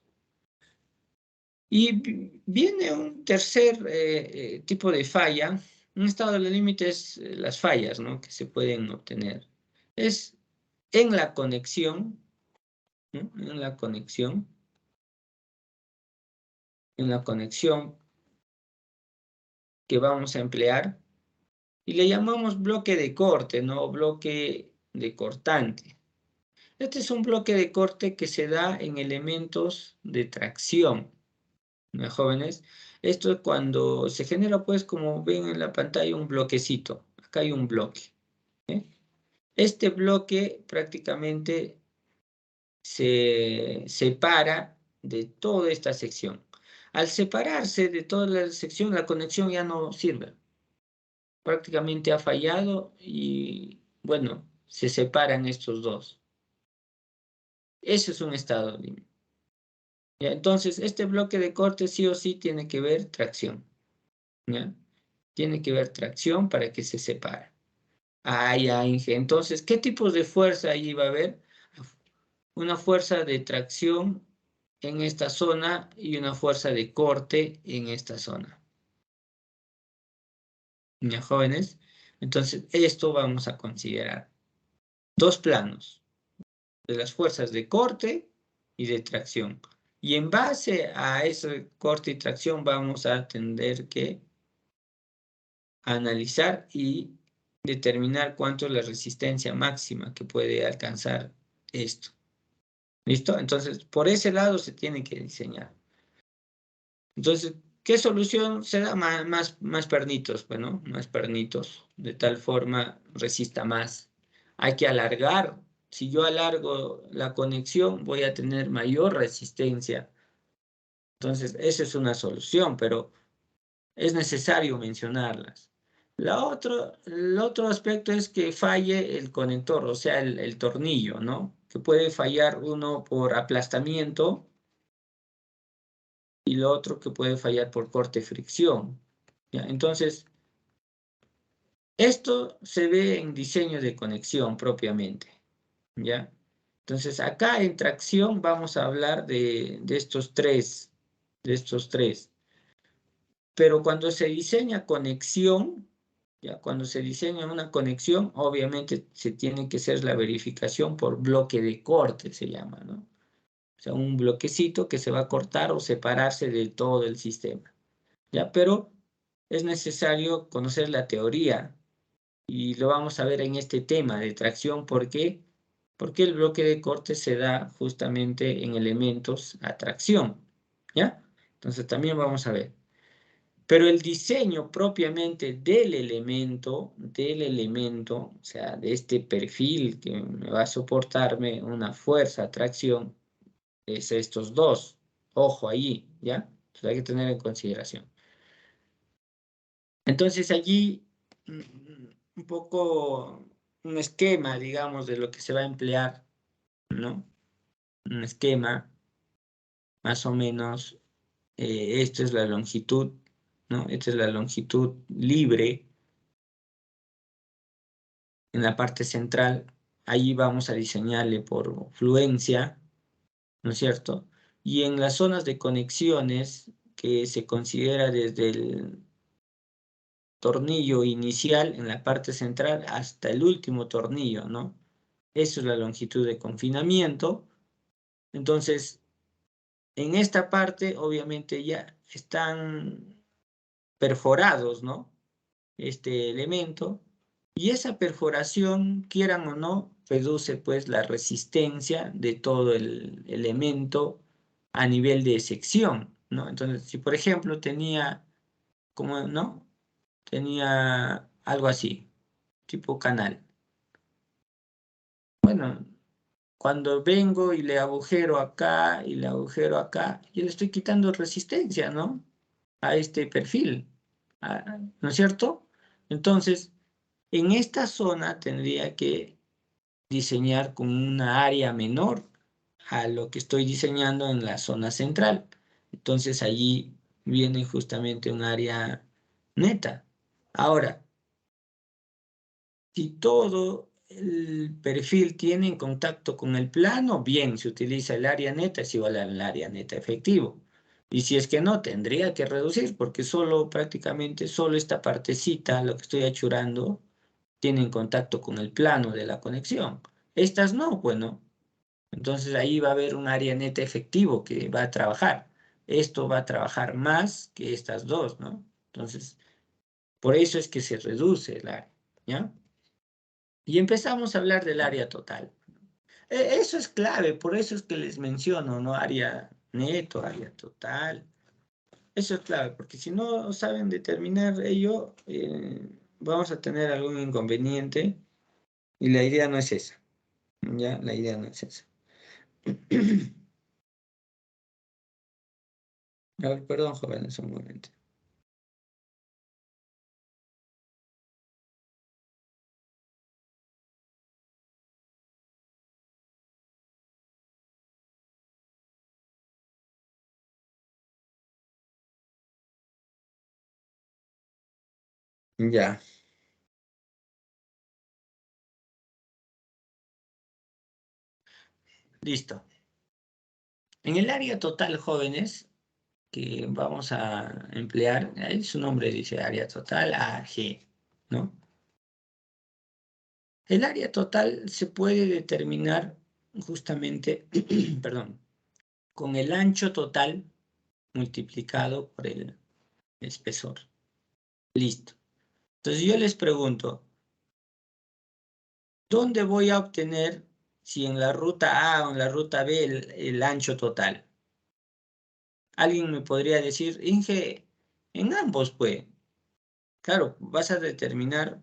Y viene un tercer tipo de falla. Un estado de límite es las fallas, ¿no? Que se pueden obtener. Es en la conexión, ¿no? En la conexión que vamos a emplear y le llamamos bloque de corte, ¿no? Bloque de cortante. Este es un bloque de corte que se da en elementos de tracción, ¿no, jóvenes? Esto es cuando se genera, pues, como ven en la pantalla, un bloquecito. Acá hay un bloque, ¿eh? Este bloque prácticamente se separa de toda esta sección. Al separarse de toda la sección, la conexión ya no sirve. Prácticamente ha fallado y, bueno, se separan estos dos. Ese es un estado límite. Entonces, este bloque de corte sí o sí tiene que ver tracción, ¿ya? Tiene que ver tracción para que se separe. Ya, Inge. Entonces, ¿qué tipos de fuerza allí va a haber? Una fuerza de tracción en esta zona y una fuerza de corte en esta zona. ¿Ya, jóvenes? Entonces, esto vamos a considerar. 2 planos de las fuerzas de corte y de tracción. Y en base a ese corte y tracción vamos a tener que analizar y determinar cuánto es la resistencia máxima que puede alcanzar esto. ¿Listo? Entonces, por ese lado se tiene que diseñar. Entonces, ¿qué solución se da? Más pernitos, bueno, más pernitos, de tal forma resista más. Hay que alargar. Si yo alargo la conexión, voy a tener mayor resistencia. Entonces, esa es una solución, pero es necesario mencionarlas. El otro aspecto es que falle el conector, o sea, el tornillo, ¿no? Que puede fallar uno por aplastamiento y lo otro que puede fallar por corte fricción. ¿Ya? Entonces, esto se ve en diseño de conexión propiamente, ¿ya? Entonces, acá en tracción vamos a hablar de estos tres. Pero cuando se diseña conexión, ya cuando se diseña una conexión, obviamente se tiene que hacer la verificación por bloque de corte, se llama, ¿no? O sea, un bloquecito que se va a cortar o separarse de todo el sistema, ¿ya? Pero es necesario conocer la teoría y lo vamos a ver en este tema de tracción. ¿Por qué? Porque el bloque de corte se da justamente en elementos a tracción, ¿ya? Entonces también vamos a ver. Pero el diseño propiamente del elemento, o sea, de este perfil que me va a soportarme una fuerza, tracción, es estos dos. Ojo ahí, ¿ya? Entonces hay que tener en consideración. Entonces allí, un poco un esquema, digamos, de lo que se va a emplear, ¿no? Un esquema, más o menos, esto es la longitud, ¿no? Esta es la longitud libre en la parte central. Ahí vamos a diseñarle por fluencia, ¿no es cierto? Y en las zonas de conexiones que se considera desde el tornillo inicial en la parte central hasta el último tornillo, ¿no? Eso es la longitud de confinamiento. Entonces, en esta parte, obviamente, ya están perforados, ¿no? Este elemento. Y esa perforación, quieran o no, reduce pues la resistencia de todo el elemento a nivel de sección, ¿no? Entonces, si por ejemplo tenía, como, ¿no? Tenía algo así, tipo canal. Bueno, cuando vengo y le agujero acá y le agujero acá, yo le estoy quitando resistencia, ¿no? A este perfil, ¿no es cierto? Entonces, en esta zona tendría que diseñar con una área menor a lo que estoy diseñando en la zona central. Entonces allí viene justamente un área neta. Ahora, si todo el perfil tiene en contacto con el plano, bien, se utiliza el área neta, es igual al área neta efectivo. Y si es que no, tendría que reducir, porque solo prácticamente solo esta partecita, lo que estoy achurando, tiene en contacto con el plano de la conexión. Estas no, bueno. Entonces ahí va a haber un área neta efectivo que va a trabajar. Esto va a trabajar más que estas dos, ¿no? Entonces, por eso es que se reduce el área, ¿ya? Y empezamos a hablar del área total. Eso es clave, por eso es que les menciono, ¿no? Área neto, área total. Eso es clave, porque si no saben determinar ello, vamos a tener algún inconveniente y la idea no es esa, ¿ya? La idea no es esa. A ver, perdón, jóvenes, un momento. Ya, listo. En el área total, jóvenes, que vamos a emplear, ahí su nombre dice área total, AG, ¿no? El área total se puede determinar justamente, perdón, con el ancho total multiplicado por el espesor. Listo. Entonces yo les pregunto, ¿dónde voy a obtener si en la ruta A o en la ruta B el ancho total? Alguien me podría decir, Inge, en ambos, pues. Claro, vas a determinar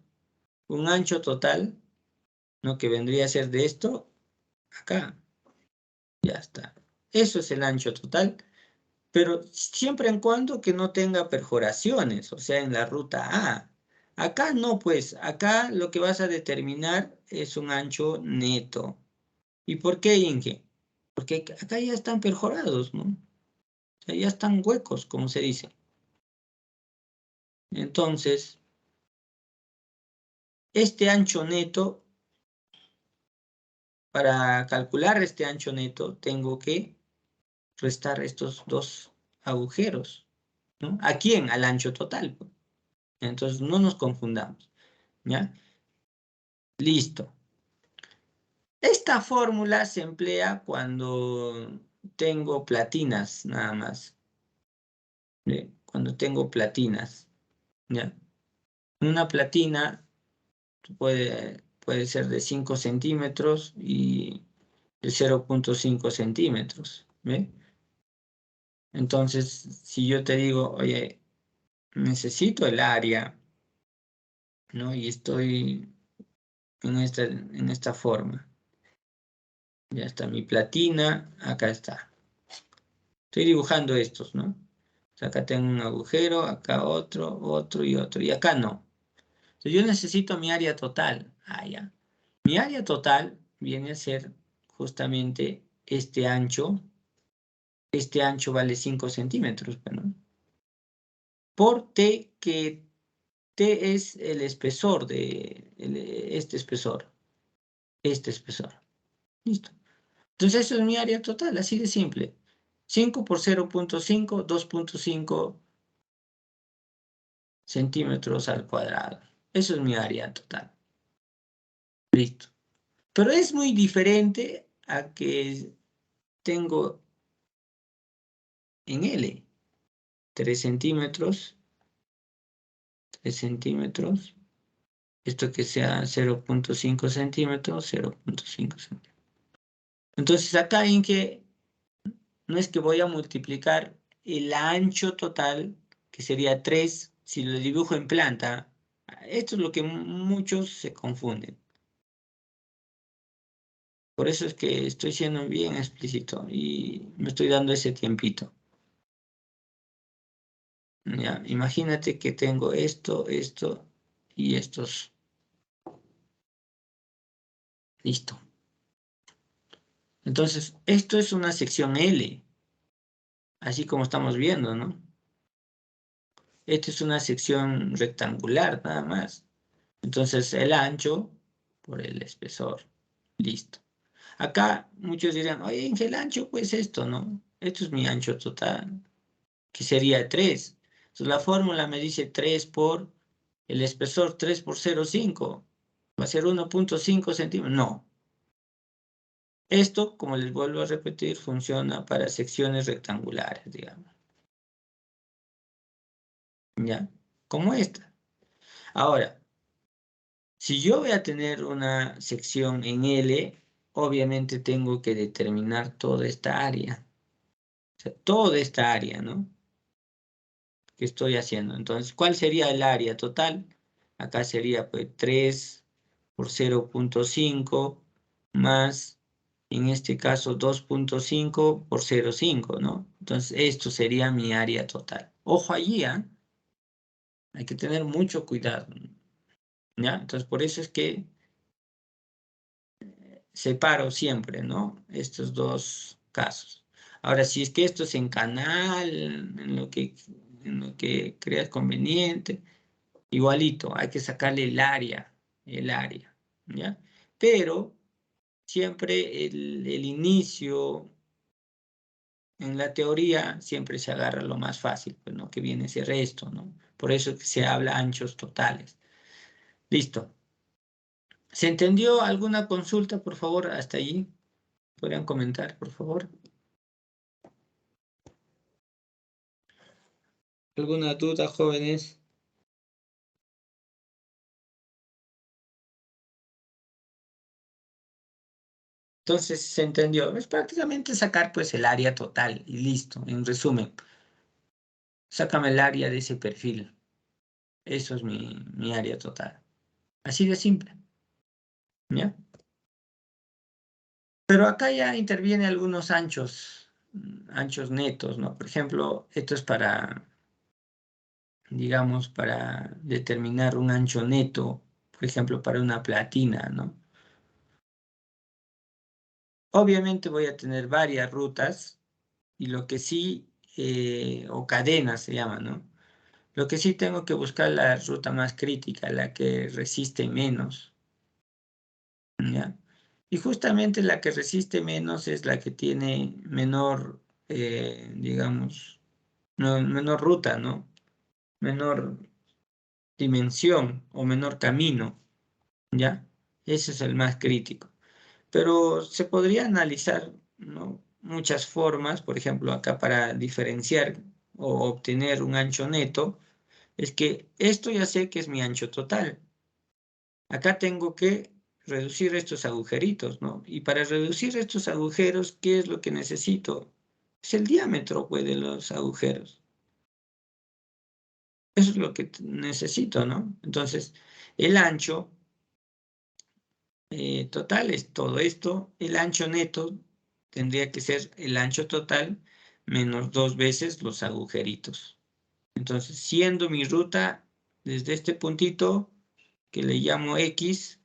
un ancho total, ¿no? Que vendría a ser de esto, acá. Ya está. Eso es el ancho total, pero siempre en cuando que no tenga perforaciones, o sea, en la ruta A. Acá no, pues, acá lo que vas a determinar es un ancho neto. ¿Y por qué, Inge? Porque acá ya están perforados, ¿no? O sea, ya están huecos, como se dice. Entonces, este ancho neto para calcular este ancho neto, tengo que restar estos dos agujeros, ¿no? ¿A quién? Al ancho total, pues. Entonces, no nos confundamos, ¿ya? Listo. Esta fórmula se emplea cuando tengo platinas, nada más. ¿Ve? Cuando tengo platinas, ¿ya? Una platina puede ser de 5 centímetros y de 0,5 centímetros, ¿ve? Entonces, si yo te digo, oye, necesito el área, ¿no? Y estoy en esta forma. Ya está mi platina, acá está. Estoy dibujando estos, ¿no? O sea, acá tengo un agujero, acá otro, otro y otro. Y acá no. Entonces yo necesito mi área total. Ah, ya. Mi área total viene a ser justamente este ancho. Este ancho vale 5 centímetros, ¿no? Por T, que T es el espesor de este espesor. Este espesor. Listo. Entonces eso es mi área total, así de simple. 5 por 0,5, 2,5 centímetros al cuadrado. Eso es mi área total. Listo. Pero es muy diferente a que tengo en L 3 centímetros, 3 centímetros, esto que sea 0,5 centímetros, 0,5 centímetros. Entonces acá en que no es que voy a multiplicar el ancho total, que sería 3, si lo dibujo en planta. Esto es lo que muchos se confunden. Por eso es que estoy siendo bien explícito y me estoy dando ese tiempito. Ya, imagínate que tengo esto, esto y estos. Listo. Entonces, esto es una sección L, así como estamos viendo, ¿no? Esta es una sección rectangular, nada más. Entonces, el ancho por el espesor. Listo. Acá muchos dirán, oye, ¿en qué el ancho? Pues esto, ¿no? Esto es mi ancho total, que sería 3. Entonces, la fórmula me dice 3 por el espesor, 3 por 0,5. Va a ser 1,5 centímetros. No. Esto, como les vuelvo a repetir, funciona para secciones rectangulares, digamos. ¿Ya? Como esta. Ahora, si yo voy a tener una sección en L, obviamente tengo que determinar toda esta área. O sea, toda esta área, ¿no? Que estoy haciendo. Entonces, ¿cuál sería el área total? Acá sería pues 3 por 0,5 más, en este caso, 2,5 por 0,5, ¿no? Entonces, esto sería mi área total. Ojo allí, ¿eh? Hay que tener mucho cuidado, ¿ya? Entonces, por eso es que separo siempre, ¿no? Estos dos casos. Ahora, si es que esto es en canal, en lo que creas conveniente, igualito, hay que sacarle el área, ¿ya? Pero siempre el inicio en la teoría siempre se agarra lo más fácil, pues, ¿no? Que viene ese resto, ¿no? Por eso es que se habla anchos totales. Listo. ¿Se entendió alguna consulta, por favor, hasta allí? ¿Podrían comentar, por favor? ¿Alguna duda, jóvenes? Entonces, se entendió. Es prácticamente sacar pues el área total y listo. En resumen, sácame el área de ese perfil. Eso es mi área total. Así de simple. ¿Ya? Pero acá ya interviene algunos anchos, anchos netos, ¿no? Por ejemplo, esto es para, digamos, para determinar un ancho neto, por ejemplo, para una platina, ¿no? Obviamente voy a tener varias rutas y lo que sí, o cadenas se llama, ¿no? Lo que sí tengo que buscar la ruta más crítica, la que resiste menos, ¿ya? Y justamente la que resiste menos es la que tiene menor, digamos, menor ruta, ¿no? Menor dimensión o menor camino, ¿ya? Ese es el más crítico. Pero se podría analizar, ¿no? Muchas formas, por ejemplo, acá para diferenciar o obtener un ancho neto, es que esto ya sé que es mi ancho total. Acá tengo que reducir estos agujeritos, ¿no? Y para reducir estos agujeros, ¿qué es lo que necesito? Es el diámetro, pues, de los agujeros. Eso es lo que necesito, ¿no? Entonces, el ancho total es todo esto. El ancho neto tendría que ser el ancho total menos 2 veces los agujeritos. Entonces, siendo mi ruta desde este puntito que le llamo X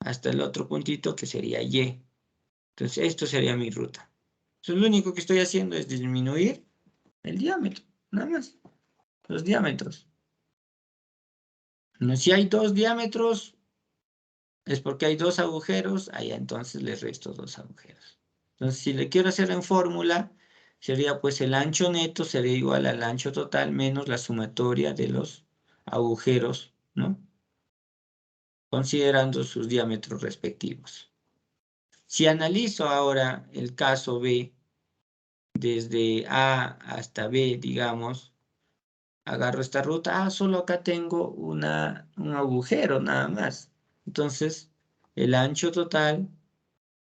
hasta el otro puntito que sería Y. Entonces, esto sería mi ruta. Entonces, lo único que estoy haciendo es disminuir el diámetro, nada más, los diámetros. No, si hay 2 diámetros, es porque hay 2 agujeros, ahí entonces le resto 2 agujeros. Entonces, si le quiero hacer en fórmula, sería pues el ancho neto sería igual al ancho total menos la sumatoria de los agujeros, ¿no? Considerando sus diámetros respectivos. Si analizo ahora el caso B, desde A hasta B, digamos, agarro esta ruta, solo acá tengo un agujero nada más. Entonces, el ancho total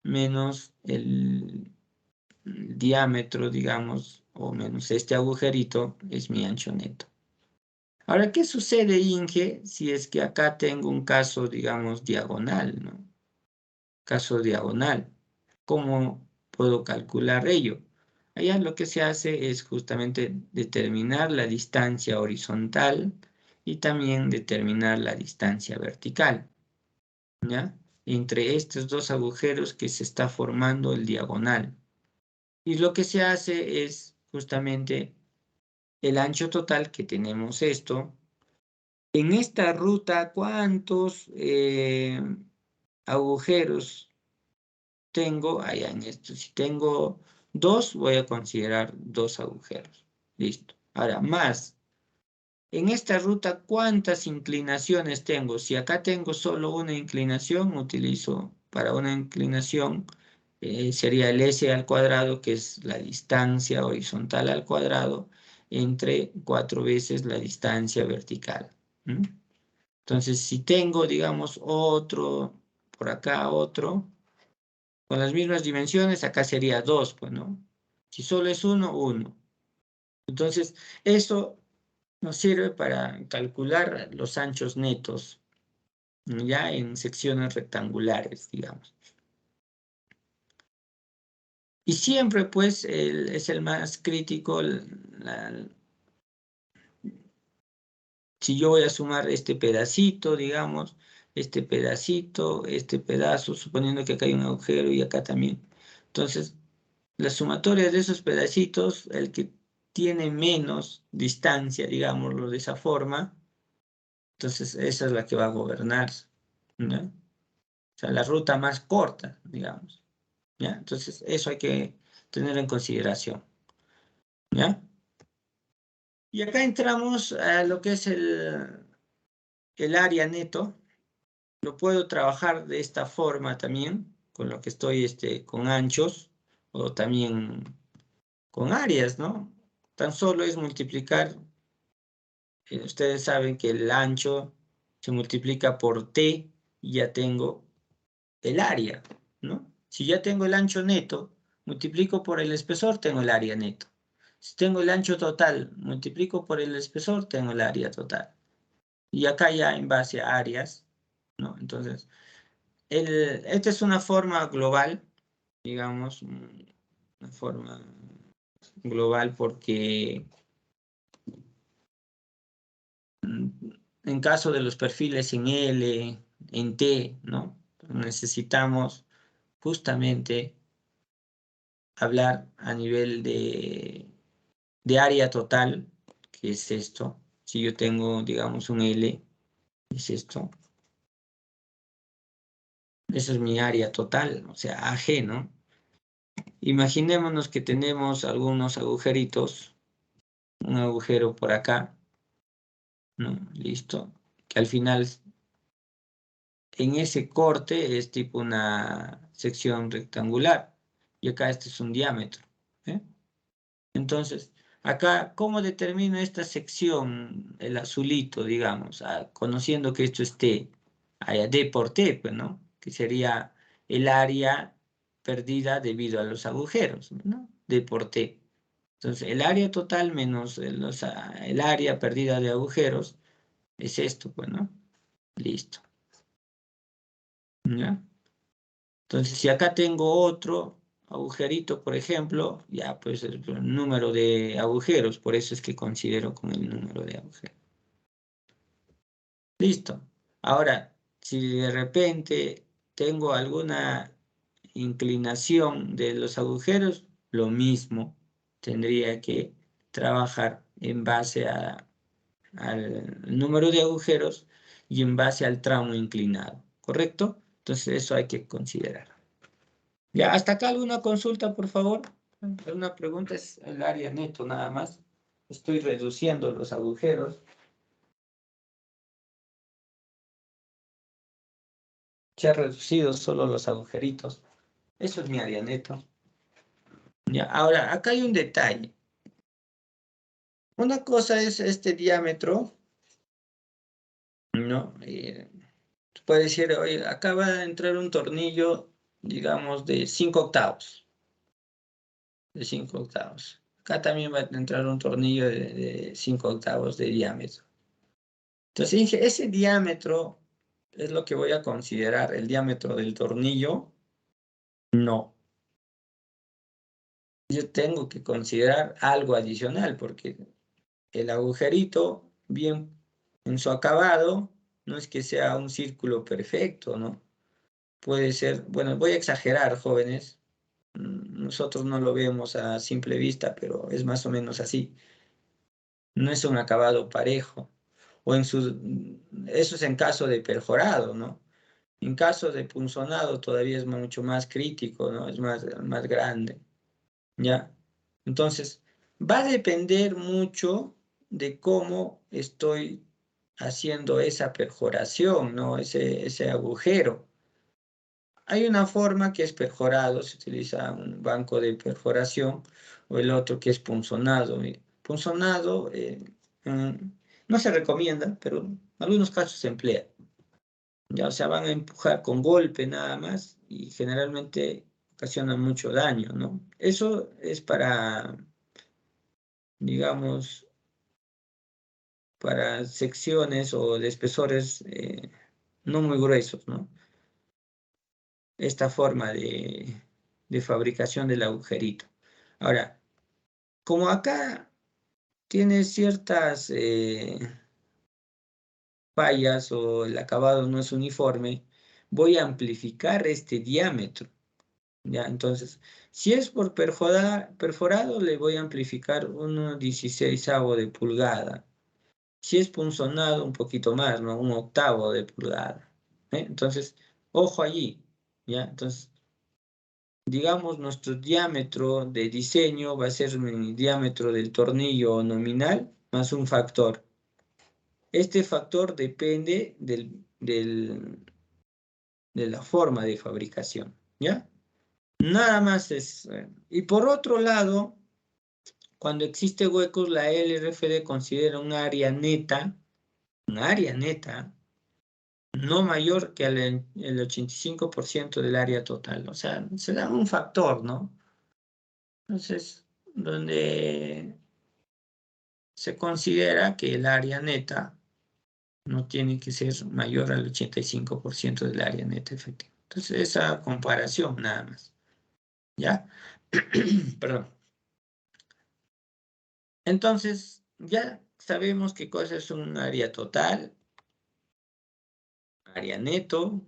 menos el diámetro, digamos, o menos este agujerito es mi ancho neto. Ahora, ¿qué sucede, Inge, si es que acá tengo un caso, digamos, diagonal, ¿no? Caso diagonal. ¿Cómo puedo calcular ello? Allá lo que se hace es justamente determinar la distancia horizontal y también determinar la distancia vertical, ¿ya? Entre estos dos agujeros que se está formando el diagonal. Y lo que se hace es justamente el ancho total que tenemos esto. En esta ruta, ¿cuántos agujeros tengo allá en esto? Si tengo 2, voy a considerar 2 agujeros. Listo. Ahora, más. En esta ruta, ¿cuántas inclinaciones tengo? Si acá tengo solo una inclinación, utilizo para una inclinación, sería el S al cuadrado, que es la distancia horizontal al cuadrado, entre 4 veces la distancia vertical. Entonces, si tengo, digamos, otro, por acá otro, con las mismas dimensiones, acá sería 2, pues, ¿no? Si solo es 1, 1. Entonces, eso nos sirve para calcular los anchos netos, ya en secciones rectangulares, digamos. Y siempre, pues, es el más crítico, si yo voy a sumar este pedacito, digamos, este pedacito, este pedazo, suponiendo que acá hay un agujero y acá también. Entonces, la sumatoria de esos pedacitos, el que tiene menos distancia, digámoslo de esa forma, entonces esa es la que va a gobernar, ¿ya? O sea, la ruta más corta, digamos, ¿ya? Entonces, eso hay que tener en consideración, ¿ya? Y acá entramos a lo que es el área neto. Lo puedo trabajar de esta forma también, con lo que estoy con anchos, o también con áreas, ¿no? Tan solo es multiplicar, ustedes saben que el ancho se multiplica por T y ya tengo el área, ¿no? Si ya tengo el ancho neto, multiplico por el espesor, tengo el área neto. Si tengo el ancho total, multiplico por el espesor, tengo el área total. Y acá ya en base a áreas, ¿no? Entonces, esta es una forma global, digamos, una forma global porque en caso de los perfiles en L, en T, ¿no? Necesitamos justamente hablar a nivel de área total, que es esto. Si yo tengo, digamos, un L, es esto. Esa es mi área total, o sea, AG, ¿no? Imaginémonos que tenemos algunos agujeritos, un agujero por acá, ¿no? Listo. Que al final, en ese corte es tipo una sección rectangular. Y acá este es un diámetro, ¿eh? Entonces, acá, ¿cómo determino esta sección, el azulito, digamos? Conociendo que esto es T, D por T, pues, ¿no? Que sería el área perdida debido a los agujeros, ¿no? D por T. Entonces, el área total menos el área perdida de agujeros es esto, pues, ¿no? Listo. ¿Ya? Entonces, si acá tengo otro agujerito, por ejemplo, ya pues el número de agujeros, por eso es que considero con el número de agujeros. Listo. Ahora, si de repente tengo alguna inclinación de los agujeros, lo mismo, tendría que trabajar en base al número de agujeros y en base al tramo inclinado, ¿correcto? Entonces eso hay que considerar. Ya, hasta acá alguna consulta, por favor. Una pregunta es el área neto nada más. Estoy reduciendo los agujeros. Se ha reducido solo los agujeritos. Eso es mi área neto. Ya, ahora, acá hay un detalle. Una cosa es este diámetro, ¿no? Puede decir, oye, acá va a entrar un tornillo, digamos, de 5 octavos. De 5 octavos. Acá también va a entrar un tornillo de 5 octavos de diámetro. Entonces dije, ese diámetro es lo que voy a considerar, el diámetro del tornillo. No, yo tengo que considerar algo adicional porque el agujerito, bien en su acabado, no es que sea un círculo perfecto, ¿no? Puede ser, bueno, voy a exagerar, jóvenes. Nosotros no lo vemos a simple vista, pero es más o menos así. No es un acabado parejo. O eso es en caso de perforado, ¿no? En caso de punzonado todavía es mucho más crítico, ¿no? Es más grande, ¿ya? Entonces, va a depender mucho de cómo estoy haciendo esa perforación, ¿no? Ese agujero. Hay una forma que es perforado, se utiliza un banco de perforación, o el otro que es punzonado. Punzonado mm, no se recomienda, pero en algunos casos se emplea. Ya, o sea, van a empujar con golpe nada más y generalmente ocasiona mucho daño, ¿no? Eso es para, digamos, para secciones o de espesores no muy gruesos, ¿no? Esta forma de fabricación del agujerito. Ahora, como acá tiene ciertas fallas o el acabado no es uniforme, voy a amplificar este diámetro. Ya, entonces, si es por perforado, le voy a amplificar 1/16 de pulgada. Si es punzonado, un poquito más, ¿no? 1/8 de pulgada. Entonces, ojo allí, ¿ya? Entonces, digamos, nuestro diámetro de diseño va a ser el diámetro del tornillo nominal más un factor. Este factor depende de la forma de fabricación, ¿ya? Nada más es. Y por otro lado, cuando existe huecos, la LRFD considera un área neta, no mayor que el 85% del área total. O sea, se da un factor, ¿no? Entonces, donde se considera que el área neta no tiene que ser mayor al 85% del área neta efectiva. Entonces, esa comparación nada más. ¿Ya? Perdón. Entonces, ya sabemos qué cosa es un área total, área neto,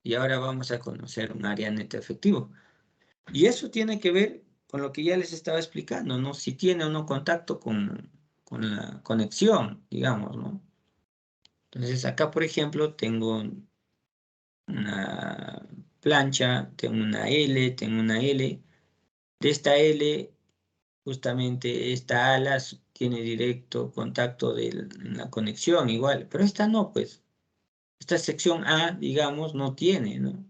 y ahora vamos a conocer un área neto efectivo. Y eso tiene que ver con lo que ya les estaba explicando, ¿no? Si tiene o no contacto con la conexión, digamos, ¿no? Entonces, acá, por ejemplo, tengo una plancha, tengo una L, tengo una L. De esta L, justamente esta ala tiene directo contacto de la conexión igual, pero esta no, pues. Esta sección A, digamos, no tiene, ¿no?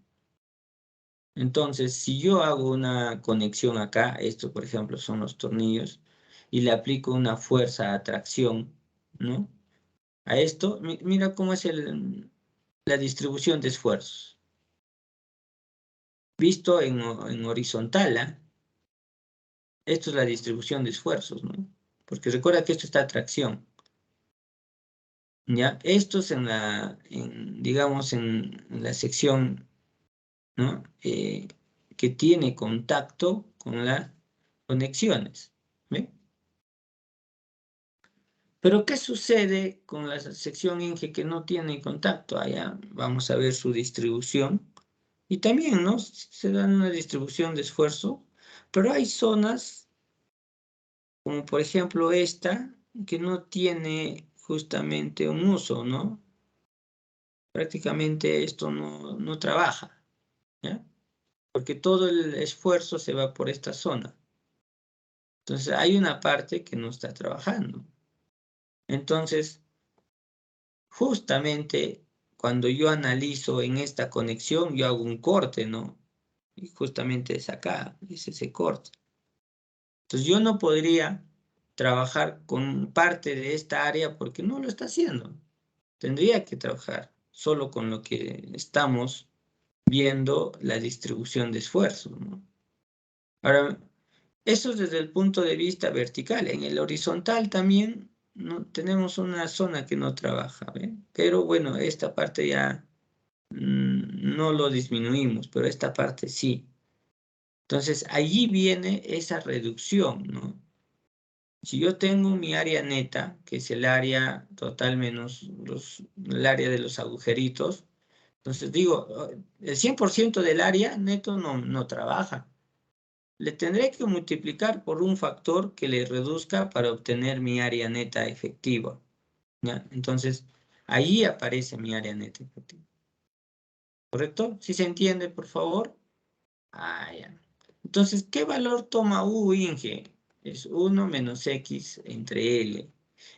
Entonces, si yo hago una conexión acá, esto por ejemplo son los tornillos, y le aplico una fuerza de atracción, ¿no? A esto, mira cómo es la distribución de esfuerzos. Visto en horizontal, ¿ah? Esto es la distribución de esfuerzos, ¿no? Porque recuerda que esto está atracción, ¿ya? Esto es digamos, en la sección, ¿no? Que tiene contacto con las conexiones, ¿ve? Pero ¿qué sucede con la sección Inge que no tiene contacto? Allá vamos a ver su distribución. Y también, ¿no? Se dan una distribución de esfuerzo, pero hay zonas, como por ejemplo esta, que no tiene justamente un uso, ¿no? Prácticamente esto no trabaja, ¿ya? Porque todo el esfuerzo se va por esta zona. Entonces hay una parte que no está trabajando. Entonces, justamente cuando yo analizo en esta conexión, yo hago un corte, ¿no? Y justamente es acá, es ese corte. Entonces yo no podría trabajar con parte de esta área porque no lo está haciendo. Tendría que trabajar solo con lo que estamos viendo la distribución de esfuerzos, ¿no? Ahora, eso es desde el punto de vista vertical. En el horizontal también no, tenemos una zona que no trabaja, ¿ve? Pero bueno, esta parte ya no lo disminuimos, pero esta parte sí. Entonces, allí viene esa reducción, ¿no? Si yo tengo mi área neta, que es el área total menos el área de los agujeritos, entonces digo, el 100% del área neto no trabaja. Le tendré que multiplicar por un factor que le reduzca para obtener mi área neta efectiva, ¿ya? Entonces, ahí aparece mi área neta efectiva. ¿Correcto? ¿Sí se entiende, por favor? Ah, ya. Entonces, ¿qué valor toma U, Inge? Es 1 menos X entre L.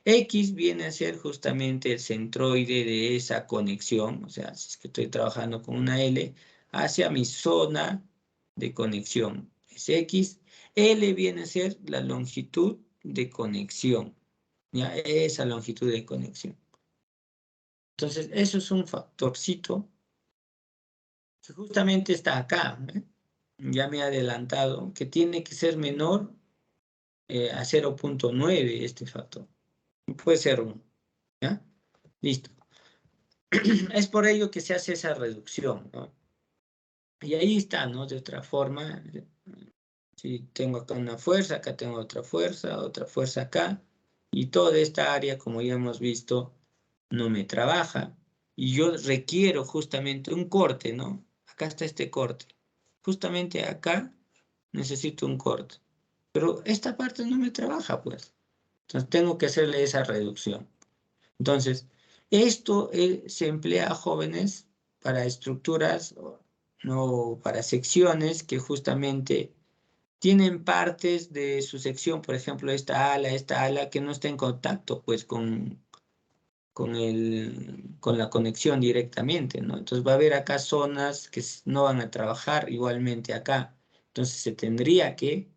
X viene a ser justamente el centroide de esa conexión, o sea, si es que estoy trabajando con una L, hacia mi zona de conexión. Es X. L viene a ser la longitud de conexión, ¿ya? Esa longitud de conexión. Entonces, eso es un factorcito que justamente está acá, ¿eh? Ya me he adelantado, que tiene que ser menor a 0.9 este factor. Puede ser 1, ¿ya? Listo. Es por ello que se hace esa reducción, ¿no? Y ahí está, ¿no? De otra forma, si tengo acá una fuerza, acá tengo otra fuerza acá, y toda esta área, como ya hemos visto, no me trabaja. Y yo requiero justamente un corte, ¿no? Acá está este corte. Justamente acá necesito un corte. Pero esta parte no me trabaja, pues. Entonces tengo que hacerle esa reducción. Entonces, esto se emplea, jóvenes, para estructuras, no para secciones que justamente tienen partes de su sección, por ejemplo, esta ala que no está en contacto, pues, con la conexión directamente, ¿no? Entonces va a haber acá zonas que no van a trabajar igualmente acá. Entonces se tendría que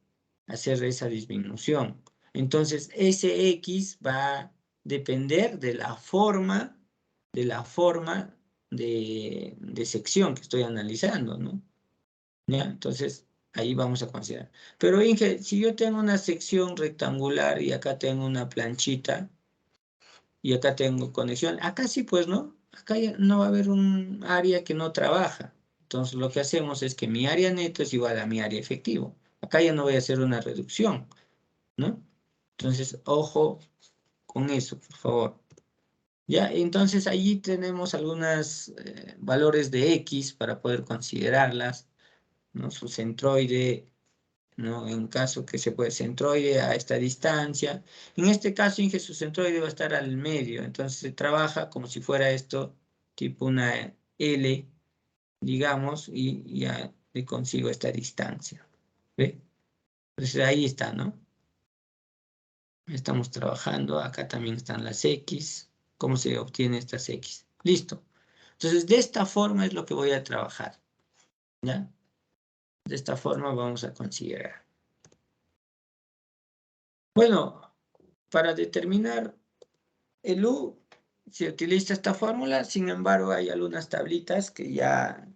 hacer esa disminución. Entonces ese X va a depender de la forma de sección que estoy analizando, ¿no? ¿Ya? Entonces ahí vamos a considerar. Pero Inge, si yo tengo una sección rectangular y acá tengo una planchita, y acá tengo conexión. Acá sí, pues, ¿no? Acá ya no va a haber un área que no trabaja. Entonces, lo que hacemos es que mi área neto es igual a mi área efectivo. Acá ya no voy a hacer una reducción, ¿no? Entonces, ojo con eso, por favor. Ya, entonces allí tenemos algunos valores de X para poder considerarlas, ¿no? Su centroide, ¿no? En caso que se puede centroide a esta distancia. En este caso, Inge, su centroide va a estar al medio, entonces se trabaja como si fuera esto tipo una L, digamos, y ya le consigo esta distancia. ¿Ve? Entonces ahí está, ¿no? Estamos trabajando, acá también están las X. ¿Cómo se obtiene estas X? Listo. Entonces, de esta forma es lo que voy a trabajar, ¿ya? De esta forma vamos a considerar. Bueno, para determinar el U, se utiliza esta fórmula, sin embargo, hay algunas tablitas que ya,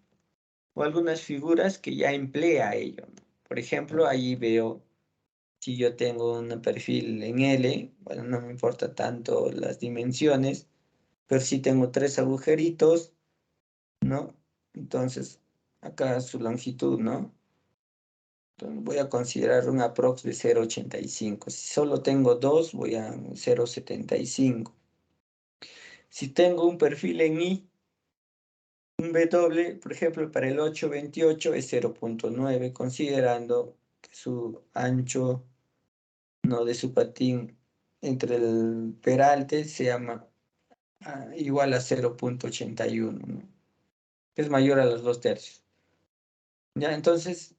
o algunas figuras que ya emplea ello, ¿no? Por ejemplo, ahí veo, si yo tengo un perfil en L, bueno, no me importa tanto las dimensiones, pero sí tengo 3 agujeritos, ¿no? Entonces, acá su longitud, ¿no? Entonces, voy a considerar un aprox de 0,85. Si solo tengo 2, voy a 0,75. Si tengo un perfil en I, un W, por ejemplo, para el 828 es 0,9, considerando que su ancho, ¿no?, de su patín entre el peralte sea igual a 0,81, ¿no? Es mayor a los 2/3. Ya, entonces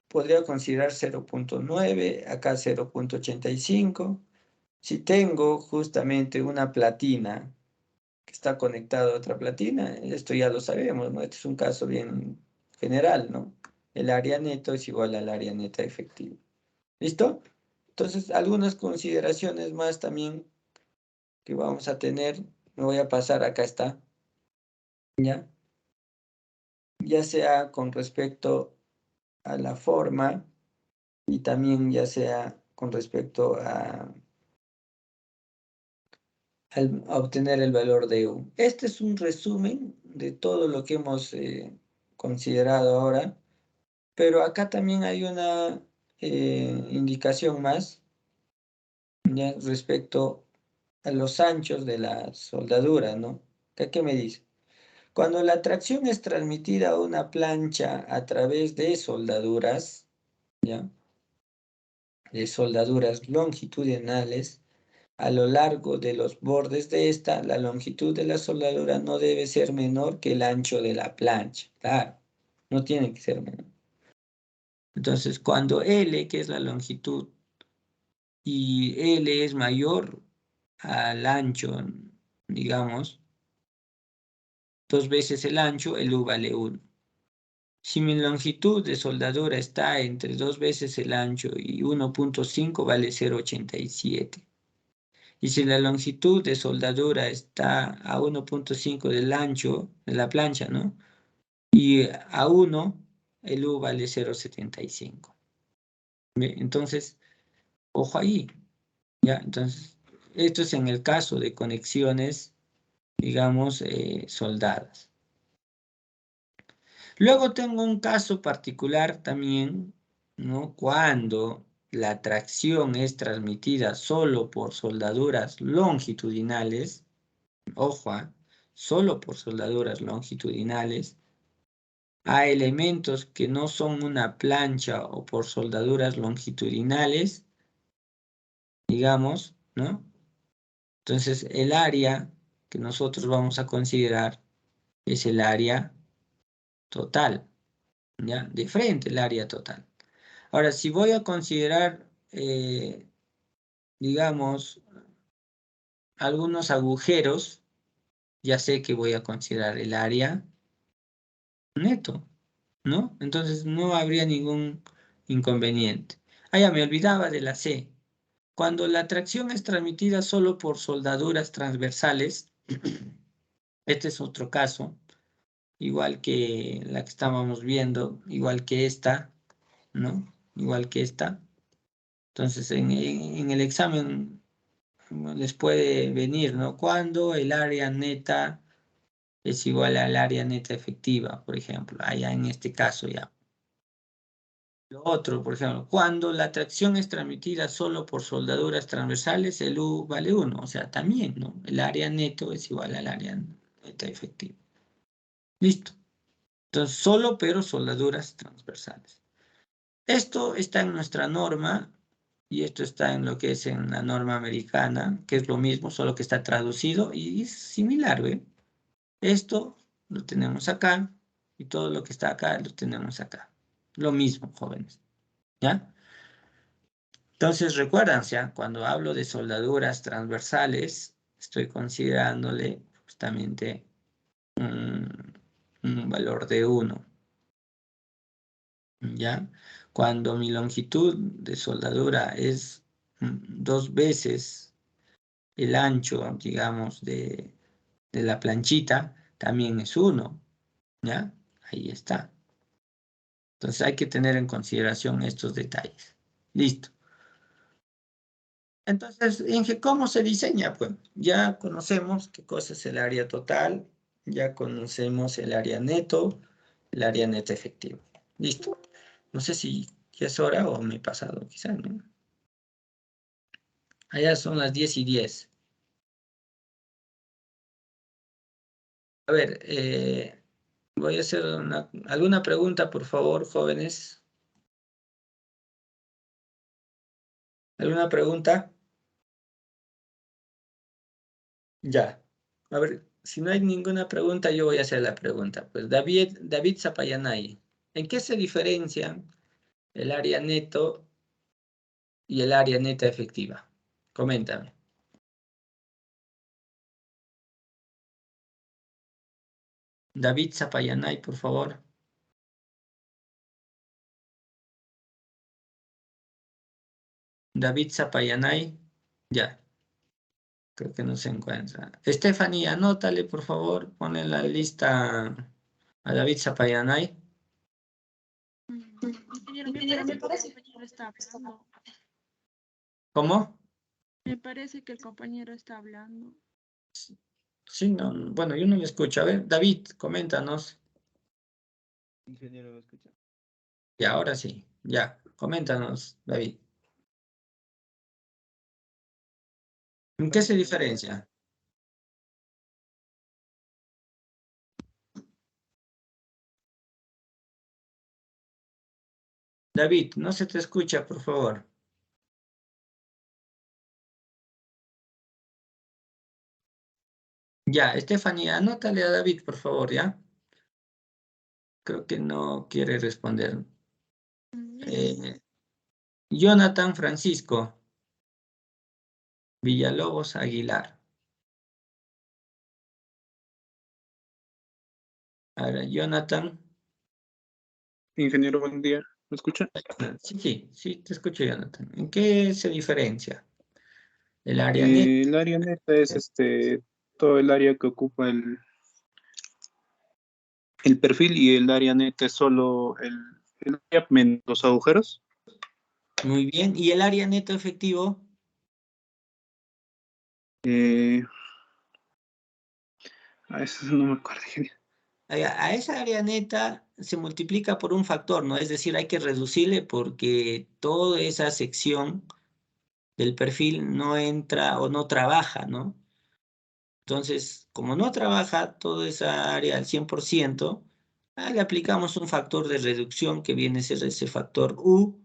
podría considerar 0,9, acá 0,85. Si tengo justamente una platina que está conectada a otra platina, esto ya lo sabemos, ¿no? Este es un caso bien general, ¿no? El área neto es igual al área neta efectiva. ¿Listo? Entonces, algunas consideraciones más también que vamos a tener. Me voy a pasar, acá está, ¿ya? Ya sea con respecto a la forma y también ya sea con respecto a obtener el valor de U. Este es un resumen de todo lo que hemos considerado ahora, pero acá también hay una indicación más, ¿ya?, respecto a los anchos de la soldadura, ¿no? ¿Qué me dice? Cuando la tracción es transmitida a una plancha a través de soldaduras, ¿ya?, de soldaduras longitudinales, a lo largo de los bordes de esta, la longitud de la soldadura no debe ser menor que el ancho de la plancha. Claro, no tiene que ser menor. Entonces, cuando L, que es la longitud, y L es mayor al ancho, digamos, 2 veces el ancho, el U vale 1. Si mi longitud de soldadura está entre 2 veces el ancho y 1,5, vale 0,87. Y si la longitud de soldadura está a 1,5 del ancho de la plancha, ¿no?, y a 1, el U vale 0,75. Entonces, ojo ahí, ¿ya? Entonces, esto es en el caso de conexiones, digamos, soldadas. Luego tengo un caso particular también, ¿no?, cuando la tracción es transmitida solo por soldaduras longitudinales. Ojo, solo por soldaduras longitudinales, a elementos que no son una plancha o por soldaduras longitudinales, digamos, ¿no? Entonces, el área que nosotros vamos a considerar es el área total, ¿ya? De frente, el área total. Ahora, si voy a considerar, digamos, algunos agujeros, ya sé que voy a considerar el área neto, ¿no? Entonces no habría ningún inconveniente. Ya me olvidaba de la C. Cuando la tracción es transmitida solo por soldaduras transversales, este es otro caso, igual que la que estábamos viendo, igual que esta, ¿no? Igual que esta. Entonces en el examen les puede venir, ¿no? Cuando el área neta es igual al área neta efectiva, por ejemplo. Allá en este caso ya. Lo otro, por ejemplo, cuando la tracción es transmitida solo por soldaduras transversales, el U vale 1. O sea, también, ¿no? El área neto es igual al área neta efectiva. Listo. Entonces, solo pero soldaduras transversales. Esto está en nuestra norma y esto está en lo que es en la norma americana, que es lo mismo, solo que está traducido y es similar, ¿ve? Esto lo tenemos acá y todo lo que está acá lo tenemos acá. Lo mismo, jóvenes. ¿Ya? Entonces, recuerdan, ¿ya? Cuando hablo de soldaduras transversales, estoy considerándole justamente un valor de 1. ¿Ya? Cuando mi longitud de soldadura es 2 veces el ancho, digamos, de la planchita, también es 1. ¿Ya? Ahí está. Entonces hay que tener en consideración estos detalles. Listo. Entonces, Inge, ¿cómo se diseña? Pues ya conocemos qué cosa es el área total, ya conocemos el área neto efectivo. Listo. No sé si ya es hora o me he pasado, quizás, ¿no? Allá son las 10:10. A ver, voy a hacer alguna pregunta, por favor, jóvenes. ¿Alguna pregunta? Ya. A ver, si no hay ninguna pregunta, yo voy a hacer la pregunta. Pues David Zapayanay, ¿en qué se diferencian el área neto y el área neta efectiva? Coméntame. David Zapayanay, por favor. David Zapayanay. Ya, creo que no se encuentra. Stephanie, anótale, por favor. Ponle en la lista a David Zapayanay. Ingeniero, me parece que el compañero está hablando. ¿Cómo? Me parece que el compañero está hablando. Sí, no, bueno, yo no le escucho. A ver, David, coméntanos. Ingeniero, ¿me escucha? Y ahora sí, ya, coméntanos, David. ¿En qué se diferencia? David, no se te escucha, por favor. Ya, Estefanía, anótale a David, por favor, ¿ya? Creo que no quiere responder. Jonathan Francisco Villalobos Aguilar. Ahora, Jonathan. Ingeniero, buen día. ¿Me escucha? Sí, te escucho, Jonathan. ¿En qué se diferencia el área net? El área neta es todo el área que ocupa el perfil, y el área neta es solo el área menos los agujeros. Muy bien. ¿Y el área neto efectivo? Eso no me acuerdo. A esa área neta se multiplica por un factor, ¿no? Es decir, hay que reducirle porque toda esa sección del perfil no entra o no trabaja, ¿no? Entonces, como no trabaja toda esa área al 100%, le aplicamos un factor de reducción que viene a ser ese factor U.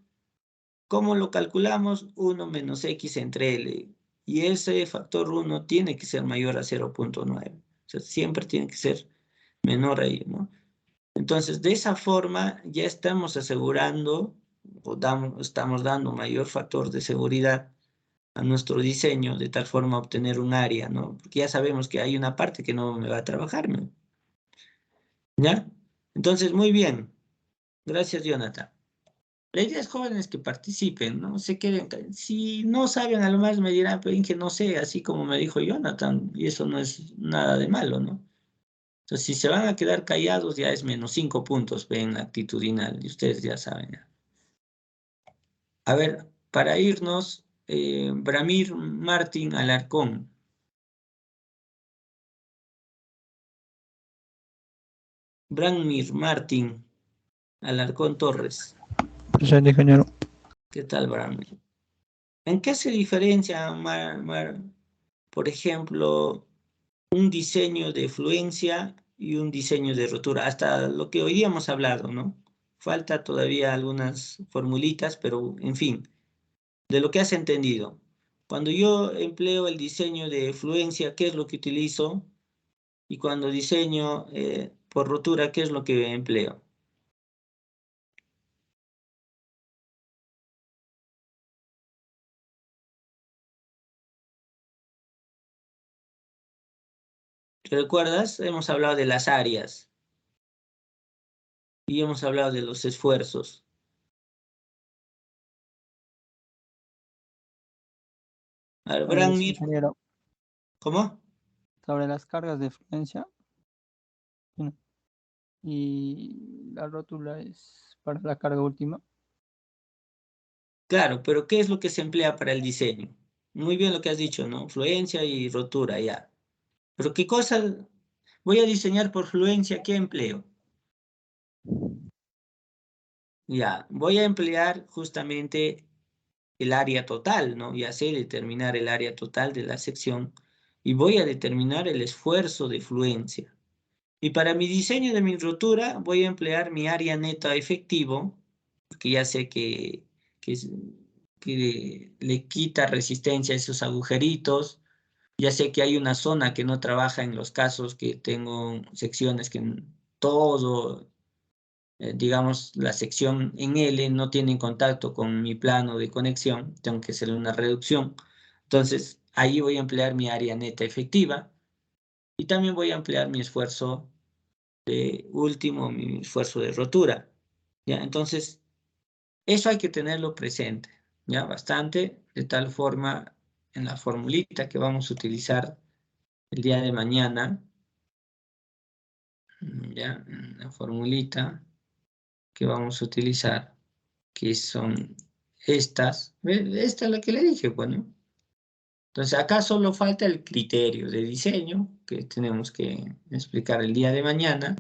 ¿Cómo lo calculamos? 1 menos X entre L. Y ese factor 1 tiene que ser mayor a 0.9. O sea, siempre tiene que ser menor a ello, ¿no? Entonces, de esa forma ya estamos asegurando o estamos dando mayor factor de seguridad a nuestro diseño, de tal forma obtener un área, ¿no? Porque ya sabemos que hay una parte que no me va a trabajar, ¿no? ¿Ya? Entonces, muy bien. Gracias, Jonathan. La idea es jóvenes que participen, ¿no? Se queden. Si no saben, a lo más me dirán, pero que no sé, así como me dijo Jonathan, y eso no es nada de malo, ¿no? Entonces, si se van a quedar callados, ya es -5 puntos en actitudinal, y ustedes ya saben. ¿Ya? A ver, para irnos, Bramir Martín Alarcón. Bramir Martín Alarcón Torres. Presente, ingeniero. ¿Qué tal, Bramir? ¿En qué se diferencia, por ejemplo, un diseño de fluencia y un diseño de rotura? Hasta lo que hoy día hemos hablado, ¿no? Falta todavía algunas formulitas, pero en fin, de lo que has entendido. Cuando yo empleo el diseño de fluencia, ¿qué es lo que utilizo? Y cuando diseño por rotura, ¿qué es lo que empleo? ¿Te recuerdas? Hemos hablado de las áreas y hemos hablado de los esfuerzos. A ver, Branmir, Ingeniero, ¿cómo? sobre las cargas de fluencia. Bueno, y la rótula es para la carga última. Claro, pero ¿qué es lo que se emplea para el diseño? Muy bien lo que has dicho, ¿no? Fluencia y rotura, ya. Pero ¿qué cosa voy a diseñar por fluencia? ¿Qué empleo? Ya, voy a emplear justamente el área total, ¿no? Ya sé determinar el área total de la sección y voy a determinar el esfuerzo de fluencia. Y para mi diseño de mi rotura voy a emplear mi área neta efectivo, que ya sé que le quita resistencia a esos agujeritos. Ya sé que hay una zona que no trabaja en los casos que tengo secciones que todo, digamos, la sección en L no tiene contacto con mi plano de conexión, tengo que hacer una reducción. Entonces, ahí voy a emplear mi área neta efectiva y también voy a emplear mi esfuerzo de último, mi esfuerzo de rotura. ¿Ya? Entonces, eso hay que tenerlo presente, ¿ya? Bastante, de tal forma, en la formulita que vamos a utilizar el día de mañana, ya, la formulita que vamos a utilizar, que son estas. Esta es la que le dije, bueno. Entonces acá solo falta el criterio de diseño que tenemos que explicar el día de mañana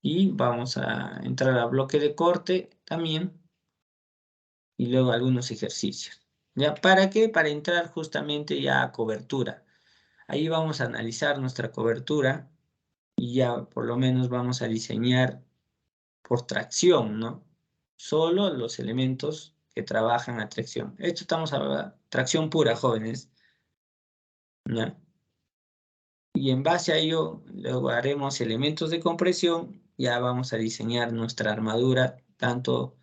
y vamos a entrar a bloque de corte también y luego algunos ejercicios. ¿Ya? ¿Para qué? Para entrar justamente ya a cobertura. Ahí vamos a analizar nuestra cobertura y ya por lo menos vamos a diseñar por tracción, ¿no? Solo los elementos que trabajan a tracción. Esto estamos hablando de tracción pura, jóvenes. ¿Ya? Y en base a ello, luego haremos elementos de compresión, ya vamos a diseñar nuestra armadura, tanto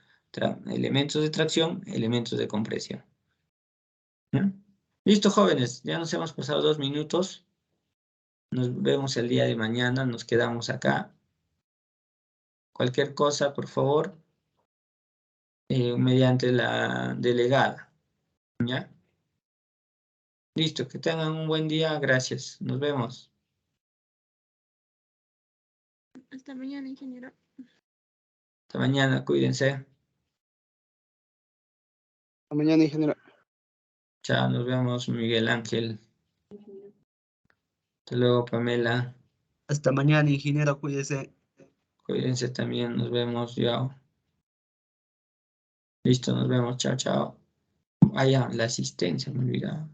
elementos de tracción, elementos de compresión. ¿Ya? Listo, jóvenes, ya nos hemos pasado 2 minutos. Nos vemos el día de mañana, nos quedamos acá. Cualquier cosa, por favor, mediante la delegada. ¿Ya? Listo, que tengan un buen día, gracias. Nos vemos. Hasta mañana, ingeniero. Hasta mañana, cuídense. Hasta mañana, ingeniero. Chao, nos vemos, Miguel Ángel. Hasta luego, Pamela. Hasta mañana, ingeniero, cuídese. Cuídense también, nos vemos, ya. Listo, nos vemos, chao, chao. Ah, ya, la asistencia, me olvidaba.